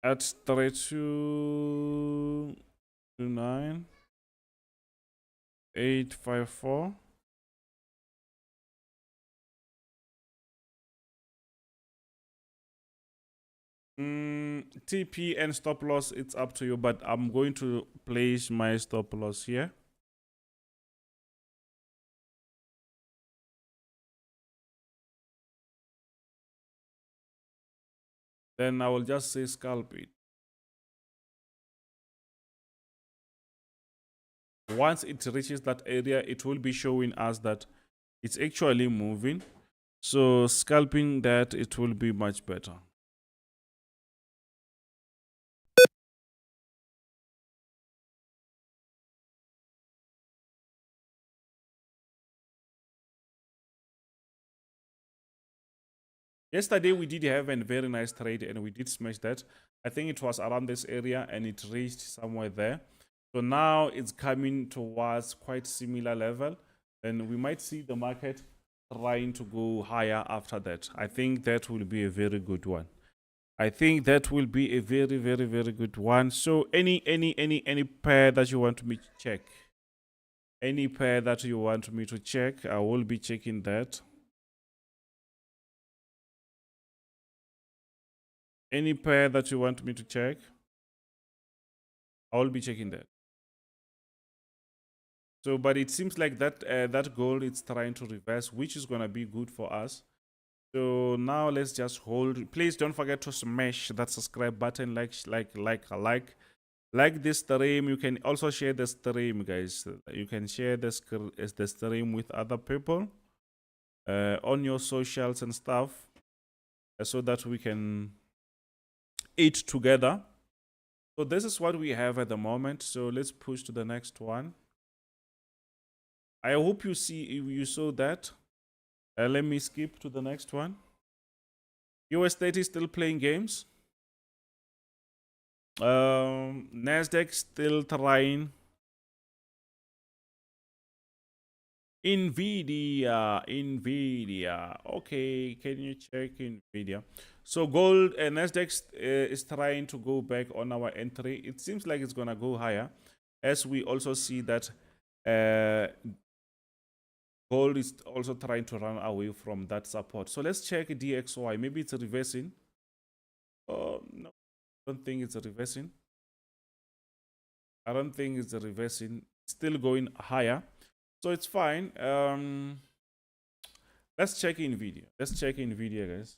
At 3229,854. TP and stop loss, it's up to you, but I'm going to place my stop loss here. Then I will just say scalp it. Once it reaches that area, it will be showing us that it's actually moving. So scalping that, it will be much better. Yesterday, we did have a very nice trade and we did smash that. I think it was around this area and it reached somewhere there. So now it's coming towards quite similar level. And we might see the market trying to go higher after that. I think that will be a very good one. I think that will be a very, very, very good one. So any pair that you want me to check. Any pair that you want me to check, I will be checking that. Any pair that you want me to check, I will be checking that. So, but it seems like that that gold is trying to reverse, which is gonna be good for us. So now let's just hold. Please don't forget to smash that subscribe button, like this stream. You can also share the stream, guys. You can share the stream with other people on your socials and stuff, so that we can eat together. So this is what we have at the moment. So let's push to the next one. I hope you saw that. Let me skip to the next one. US30 still playing games. Nasdaq still trying. Nvidia. Okay, can you check Nvidia? So gold and Nasdaq is trying to go back on our entry. It seems like it's gonna go higher, as we also see that gold is also trying to run away from that support. So let's check DXY. Maybe it's reversing. Oh no, I don't think it's reversing. I don't think it's reversing. Still going higher. So it's fine. Let's check Nvidia. Let's check Nvidia, guys.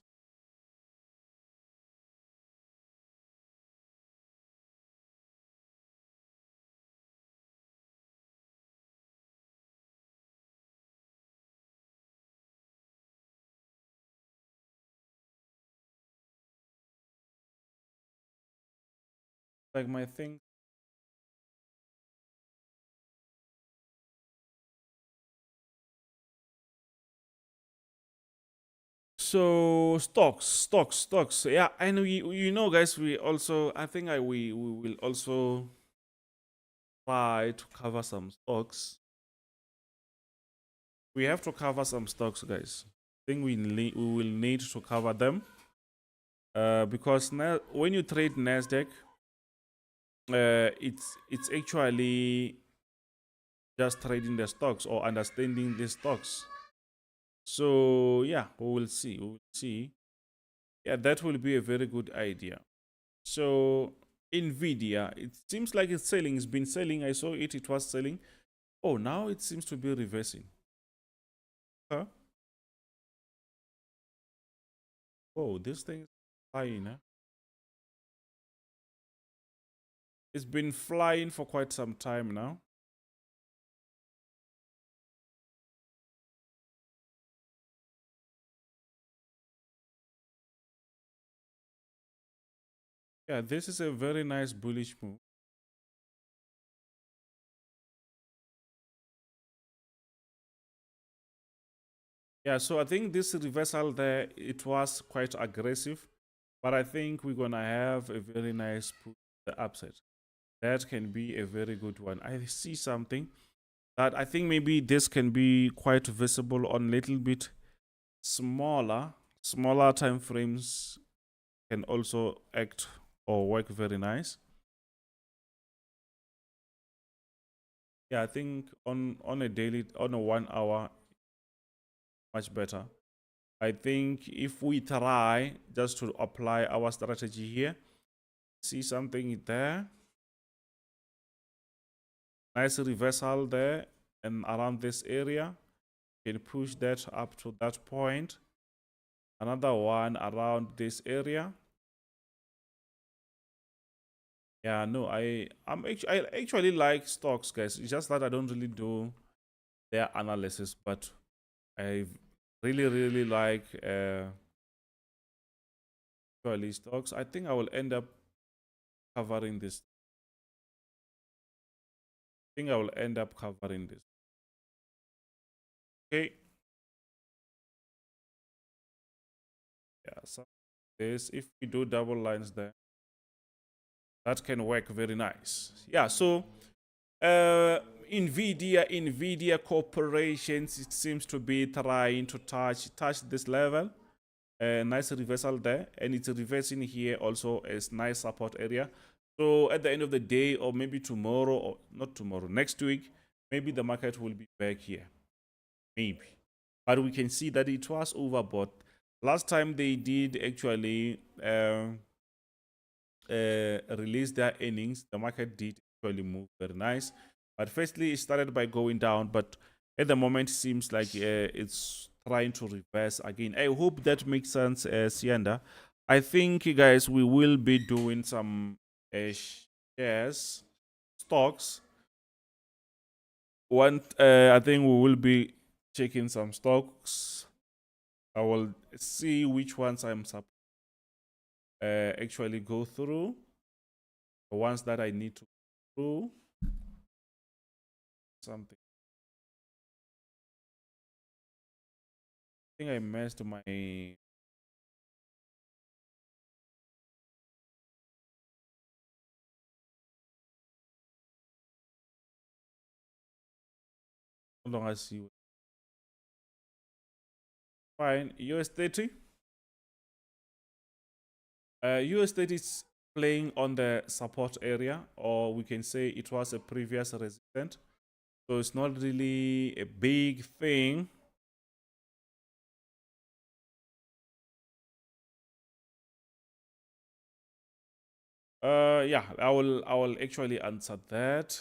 Like my thing. So stocks. Yeah, and you know, guys, we also, I think we will also try to cover some stocks. We have to cover some stocks, guys. I think we will need to cover them, because now when you trade Nasdaq, it's actually just trading the stocks or understanding the stocks. So yeah, we will see. We will see. Yeah, that will be a very good idea. So Nvidia, it seems like it's selling. It's been selling. I saw it. It was selling. Oh, now it seems to be reversing. Huh? Oh, this thing is flying. Huh? It's been flying for quite some time now. Yeah, this is a very nice bullish move. Yeah, so I think this reversal there, it was quite aggressive, but I think we're gonna have a very nice push to the upside. That can be a very good one. I see something that I think maybe this can be quite visible on little bit smaller time frames, can also act or work very nice. Yeah, I think on a daily, on a 1 hour, much better. I think if we try just to apply our strategy here, see something there, nice reversal there and around this area, can push that up to that point. Another one around this area. Yeah, no, I actually like stocks, guys. It's just that I don't really do their analysis, but I really like actually stocks. I think I will end up covering this. I think I will end up covering this. Okay. Yeah, so this, if we do double lines there, that can work very nice. Yeah, so Nvidia corporations, it seems to be trying to touch this level. Nice reversal there, and it's reversing here also as nice support area. So at the end of the day, or maybe tomorrow, or not tomorrow, next week, maybe the market will be back here, maybe. But we can see that it was overbought. Last time they did actually release their earnings, the market did actually move very nice. But firstly, it started by going down, but at the moment, it seems like it's trying to reverse again. I hope that makes sense, Sienda. I think, guys, we will be doing some shares, stocks. I think we will be checking some stocks. I will see which ones I'm actually go through. The ones that I need to go through. Something. I think I messed my. How long I see? Fine. US30. US30 is playing on the support area, or we can say it was a previous resistance. So it's not really a big thing. Yeah, I will actually answer that.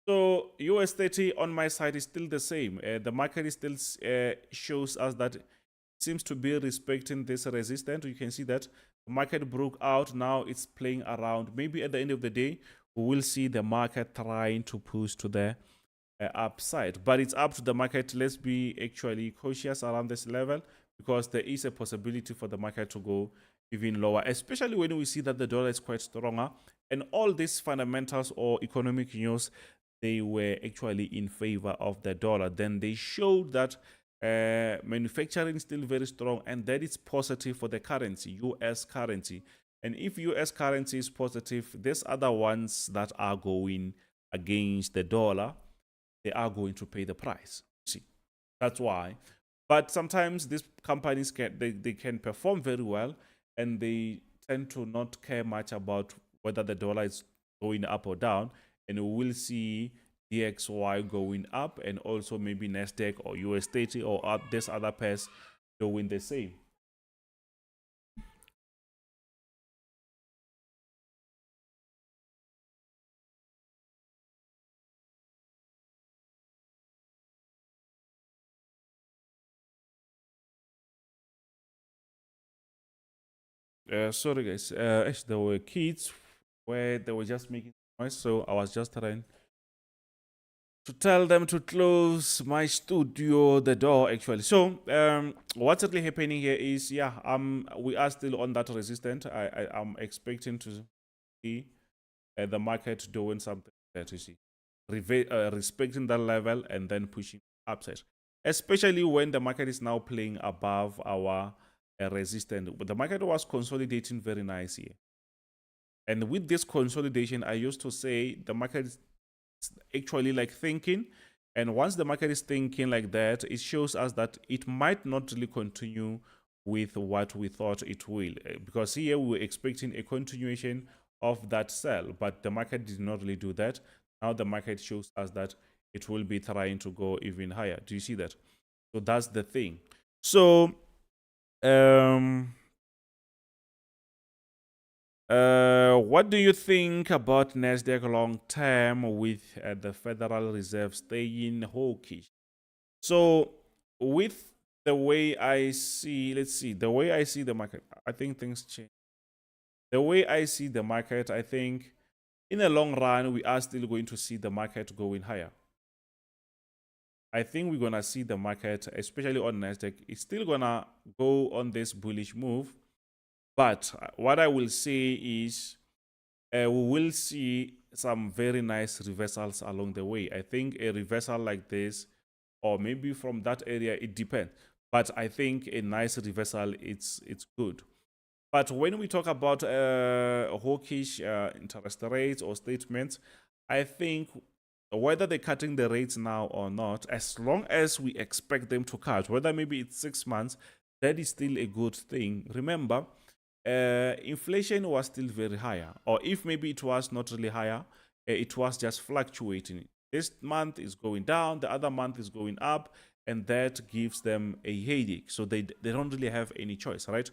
So US30 on my side is still the same. The market is still shows us that it seems to be respecting this resistance. You can see that the market broke out. Now it's playing around. Maybe at the end of the day, we will see the market trying to push to the upside. But it's up to the market. Let's be actually cautious around this level, because there is a possibility for the market to go even lower, especially when we see that the dollar is quite stronger. And all these fundamentals or economic news, they were actually in favor of the dollar. Then they showed that manufacturing is still very strong, and that is positive for the currency, US currency. And if US currency is positive, there's other ones that are going against the dollar. They are going to pay the price. See, that's why. But sometimes these companies they can perform very well, and they tend to not care much about whether the dollar is going up or down. And we will see DXY going up, and also maybe Nasdaq or US30 or this other pairs doing the same. Sorry guys, actually there were kids where they were just making noise, so I was just trying to tell them to close my studio, the door actually. So what's really happening here is, yeah, we are still on that resistance. I'm expecting to see the market doing something that you see, respecting that level and then pushing upside, especially when the market is now playing above our resistance. But the market was consolidating very nice here, and with this consolidation, I used to say the market is actually like thinking. And once the market is thinking like that, it shows us that it might not really continue with what we thought it will, because here we were expecting a continuation of that sell, but the market did not really do that. Now the market shows us that it will be trying to go even higher. Do you see that? So that's the thing. So what do you think about Nasdaq long term with the Federal Reserve staying hawkish? So with the way I see, let's see, the way I see the market, I think things change. The way I see the market, I think in the long run, we are still going to see the market going higher. I think we're going to see the market, especially on Nasdaq, it's still going to go on this bullish move. But what I will say is we will see some very nice reversals along the way. I think a reversal like this, or maybe from that area, it depends. But I think a nice reversal, it's good. But when we talk about hawkish interest rates or statements, I think whether they're cutting the rates now or not, as long as we expect them to cut, whether maybe it's 6 months, that is still a good thing. Remember, inflation was still very higher, or if maybe it was not really higher, it was just fluctuating. This month is going down, the other month is going up, and that gives them a headache. So they don't really have any choice, right?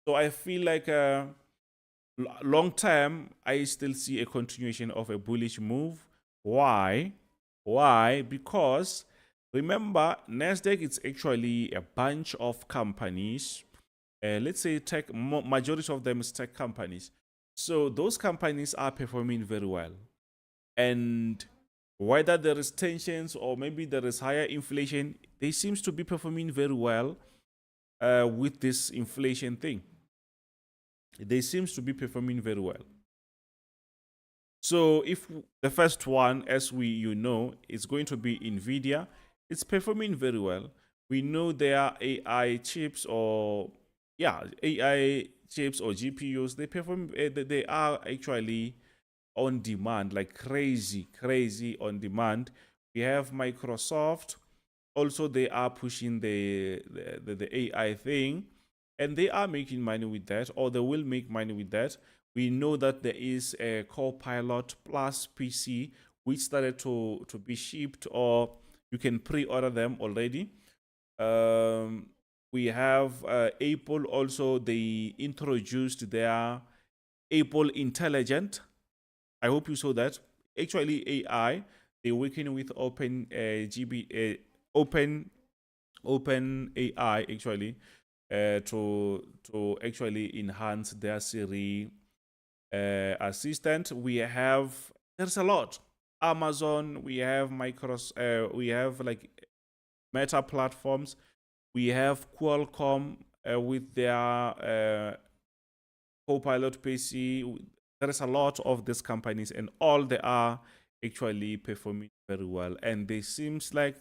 So I feel like long term, I still see a continuation of a bullish move. Why? Why? Because remember, Nasdaq is actually a bunch of companies. Let's say tech, majority of them is tech companies. So those companies are performing very well. And whether there is tensions or maybe there is higher inflation, they seems to be performing very well with this inflation thing. They seems to be performing very well. So if the first one, as you know, is going to be Nvidia, it's performing very well. We know there are AI chips or AI chips or GPUs. They perform. They are actually on demand, like crazy on demand. We have Microsoft. Also, they are pushing the AI thing, and they are making money with that, or they will make money with that. We know that there is a Copilot Plus PC which started to be shipped, or you can pre-order them already. We have Apple also. They introduced their Apple Intelligent. I hope you saw that. Actually, AI. They're working with Open AI actually to actually enhance their Siri assistant. There's a lot. Amazon, we have Microsoft, we have like Meta platforms, we have Qualcomm with their Copilot PC. There is a lot of these companies, and all they are actually performing very well, and they seems like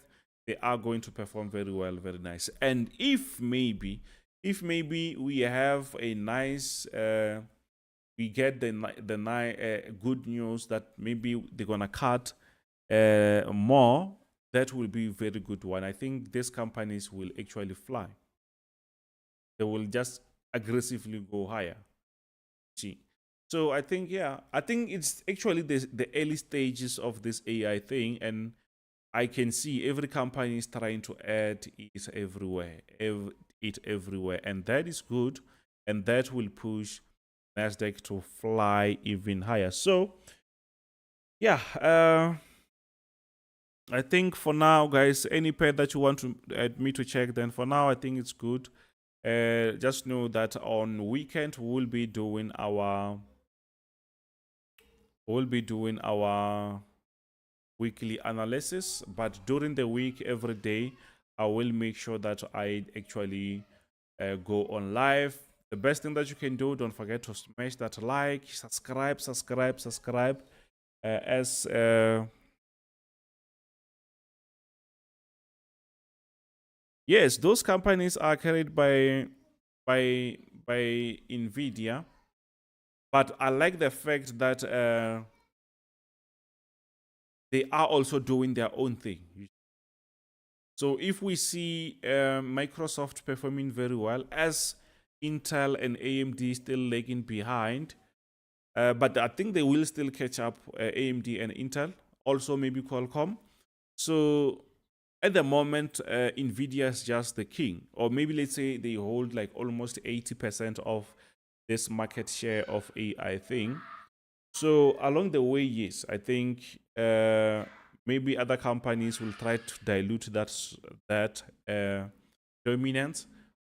they are going to perform very well, very nice. And if maybe we have a nice we get the good news that maybe they're gonna cut more, that will be a very good one. I think these companies will actually fly. They will just aggressively go higher. See. So I think it's actually the early stages of this AI thing, and I can see every company is trying to add it everywhere, and that is good, and that will push Nasdaq to fly even higher. So yeah, I think for now, guys, any pair that you want to me to check, then for now I think it's good. Just know that on weekend we'll be doing our weekly analysis, but during the week every day I will make sure that I actually go on live. The best thing that you can do, don't forget to smash that like, subscribe. Yes, those companies are carried by Nvidia, but I like the fact that they are also doing their own thing. So if we see Microsoft performing very well, as Intel and AMD still lagging behind, but I think they will still catch up, AMD and Intel, also maybe Qualcomm. So at the moment, Nvidia is just the king, or maybe let's say they hold like almost 80% of this market share of AI thing. So along the way, yes, I think maybe other companies will try to dilute that dominance,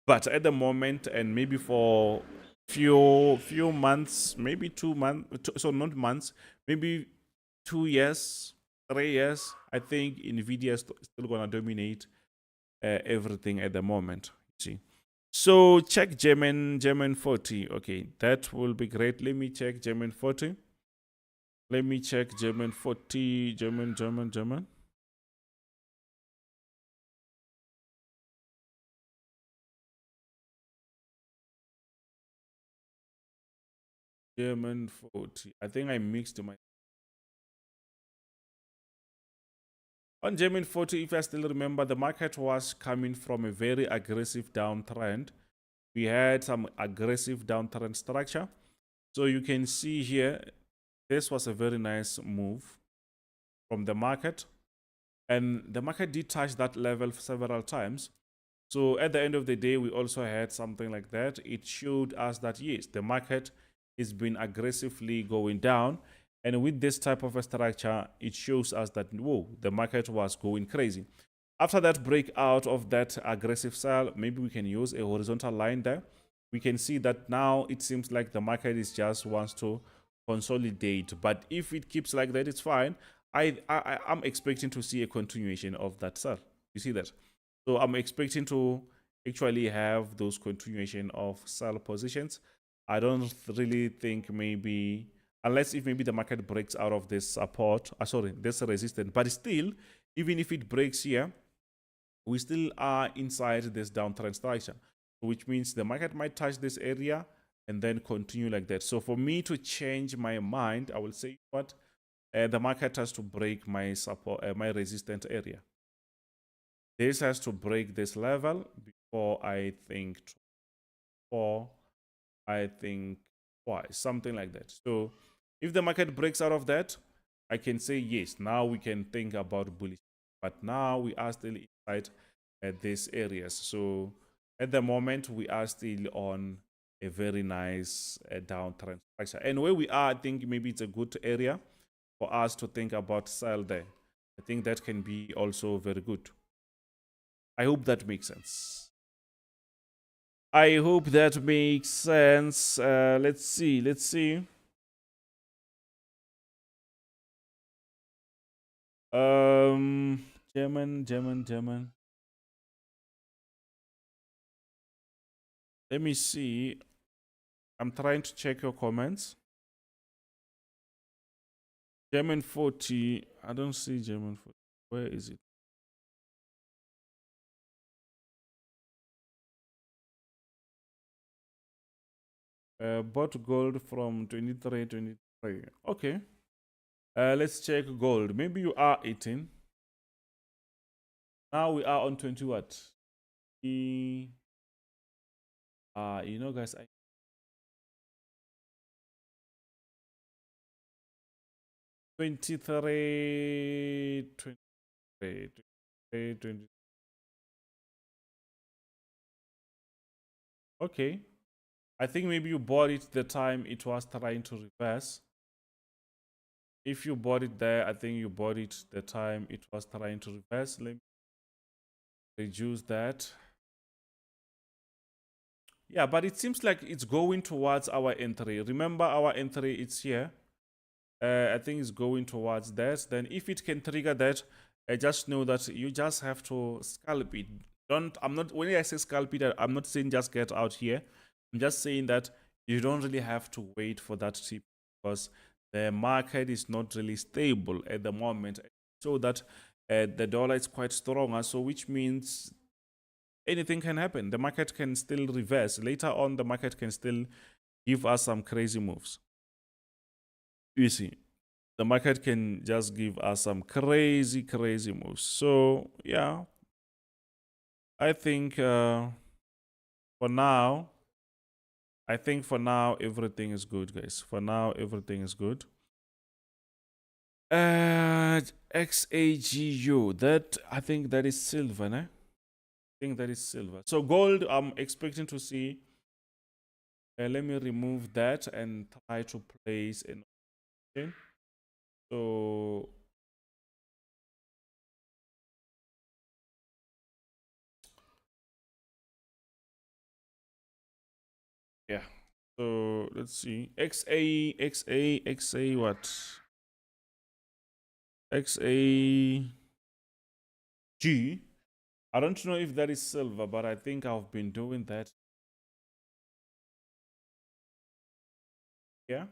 but at the moment, and maybe for few months, maybe 2 months, so not months, maybe 2 years, 3 years, I think Nvidia is still gonna dominate everything at the moment. See. So check German 40. Okay, that will be great. Let me check German 40. Let me check German 40. German. German 40. I think I mixed my. On German 40, if I still remember, the market was coming from a very aggressive downtrend. We had some aggressive downtrend structure. So you can see here, this was a very nice move from the market. And the market did touch that level several times. So at the end of the day, we also had something like that. It showed us that, yes, the market it's been aggressively going down. And with this type of a structure, it shows us that, whoa, the market was going crazy. After that breakout of that aggressive sell, maybe we can use a horizontal line there. We can see that now it seems like the market is just wants to consolidate. But if it keeps like that, it's fine. I'm expecting to see a continuation of that sell. You see that? So I'm expecting to actually have those continuation of sell positions. I don't really think maybe, unless if maybe the market breaks out of this support, this resistance. But still, even if it breaks here, we still are inside this downtrend structure, which means the market might touch this area and then continue like that. So for me to change my mind, I will say what the market has to break my support, my resistance area. This has to break this level before I think twice, something like that. So if the market breaks out of that, I can say yes, now we can think about bullish. But now we are still inside these areas. So at the moment, we are still on a very nice downtrend structure. And where we are, I think maybe it's a good area for us to think about sell there. I think that can be also very good. I hope that makes sense. I hope that makes sense. Let's see. German. Let me see. I'm trying to check your comments. German 40. I don't see German 40. Where is it? Bought gold from 23. Okay. Let's check gold. Maybe you are 18. Now we are on 20 what? You know, guys, 23, 20. Okay. I think maybe you bought it the time it was trying to reverse. If you bought it there, I think you bought it the time it was trying to reverse. Let me reduce that. Yeah, but it seems like it's going towards our entry. Remember, our entry, it's here. I think it's going towards that. Then if it can trigger that, I just know that you just have to scalp it. When I say scalp it, I'm not saying just get out here. I'm just saying that you don't really have to wait for that tip, because the market is not really stable at the moment. So that the dollar is quite stronger, so which means anything can happen. The market can still reverse. Later on, the market can still give us some crazy moves. You see, the market can just give us some crazy moves. So yeah, I think for now, everything is good, guys. For now, everything is good. XAGU, that I think that is silver, né? I think that is silver. So gold, I'm expecting to see. Let me remove that and try to place an option. So yeah. So let's see. XA what? XAG. I don't know if that is silver, but I think I've been doing that. Yeah.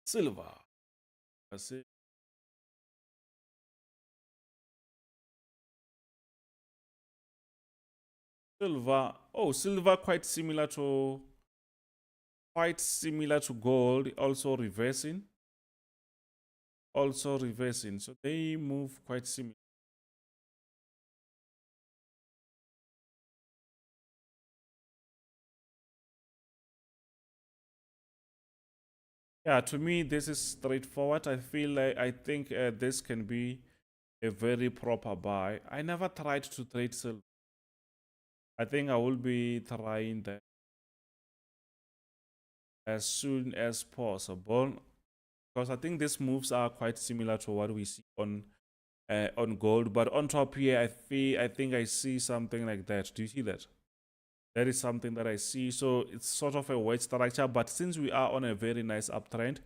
Silver. That's it. Silver. Oh, silver quite similar to gold, also reversing. So they move quite similar. Yeah, to me, this is straightforward. I feel like I think this can be a very proper buy. I never tried to trade silver. I think I will be trying that as soon as possible because I think these moves are quite similar to what we see on gold. But on top here, I think I see something like that. Do you see that? That is something that I see. So it's sort of a wedge structure. But since we are on a very nice uptrend,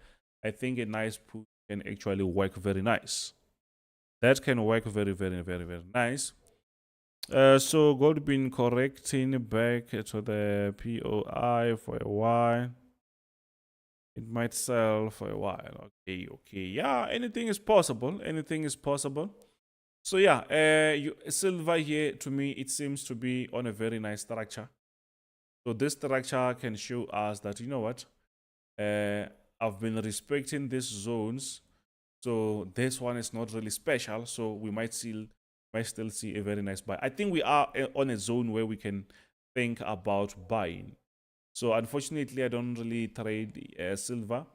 I think a nice push can actually work very nice. That can work very, very, very, very nice. So gold been correcting back to the POI for a while. It might sell for a while. Okay, okay. Yeah, anything is possible. Anything is possible. So yeah, silver here to me it seems to be on a very nice structure. So this structure can show us that you know what, I've been respecting these zones. So this one is not really special. So we might still see a very nice buy. I think we are on a zone where we can think about buying. So unfortunately, I don't really trade silver.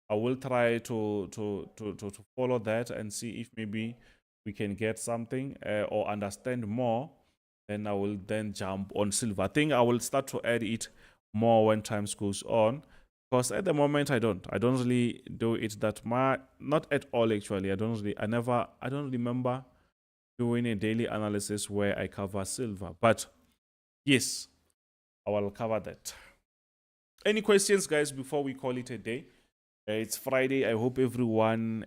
I will try to follow that and see if maybe we can get something or understand more. Then I will then jump on silver. I think I will start to add it more when times goes on. Because at the moment I don't really do it that much. Not at all actually. I don't remember doing a daily analysis where I cover silver. But yes, I will cover that. Any questions, guys, before we call it a day? It's Friday. I hope everyone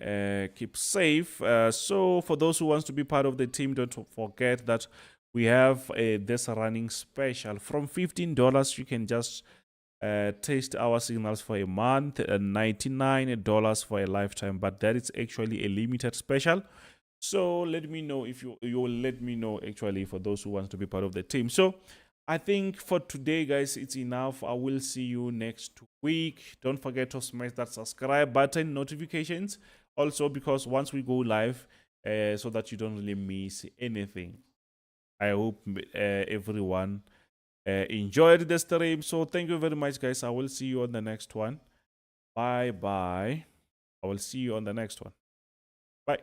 keeps safe. So for those who wants to be part of the team, don't forget that we have this running special. From $15, you can just taste our signals for a month, and $99 for a lifetime. But that is actually a limited special. So let me know if you will let me know actually for those who want to be part of the team. So I think for today, guys, it's enough. I will see you next week. Don't forget to smash that subscribe button, notifications. Also, because once we go live, so that you don't really miss anything. I hope everyone enjoyed the stream. So thank you very much, guys. I will see you on the next one. Bye bye. I will see you on the next one. Bye.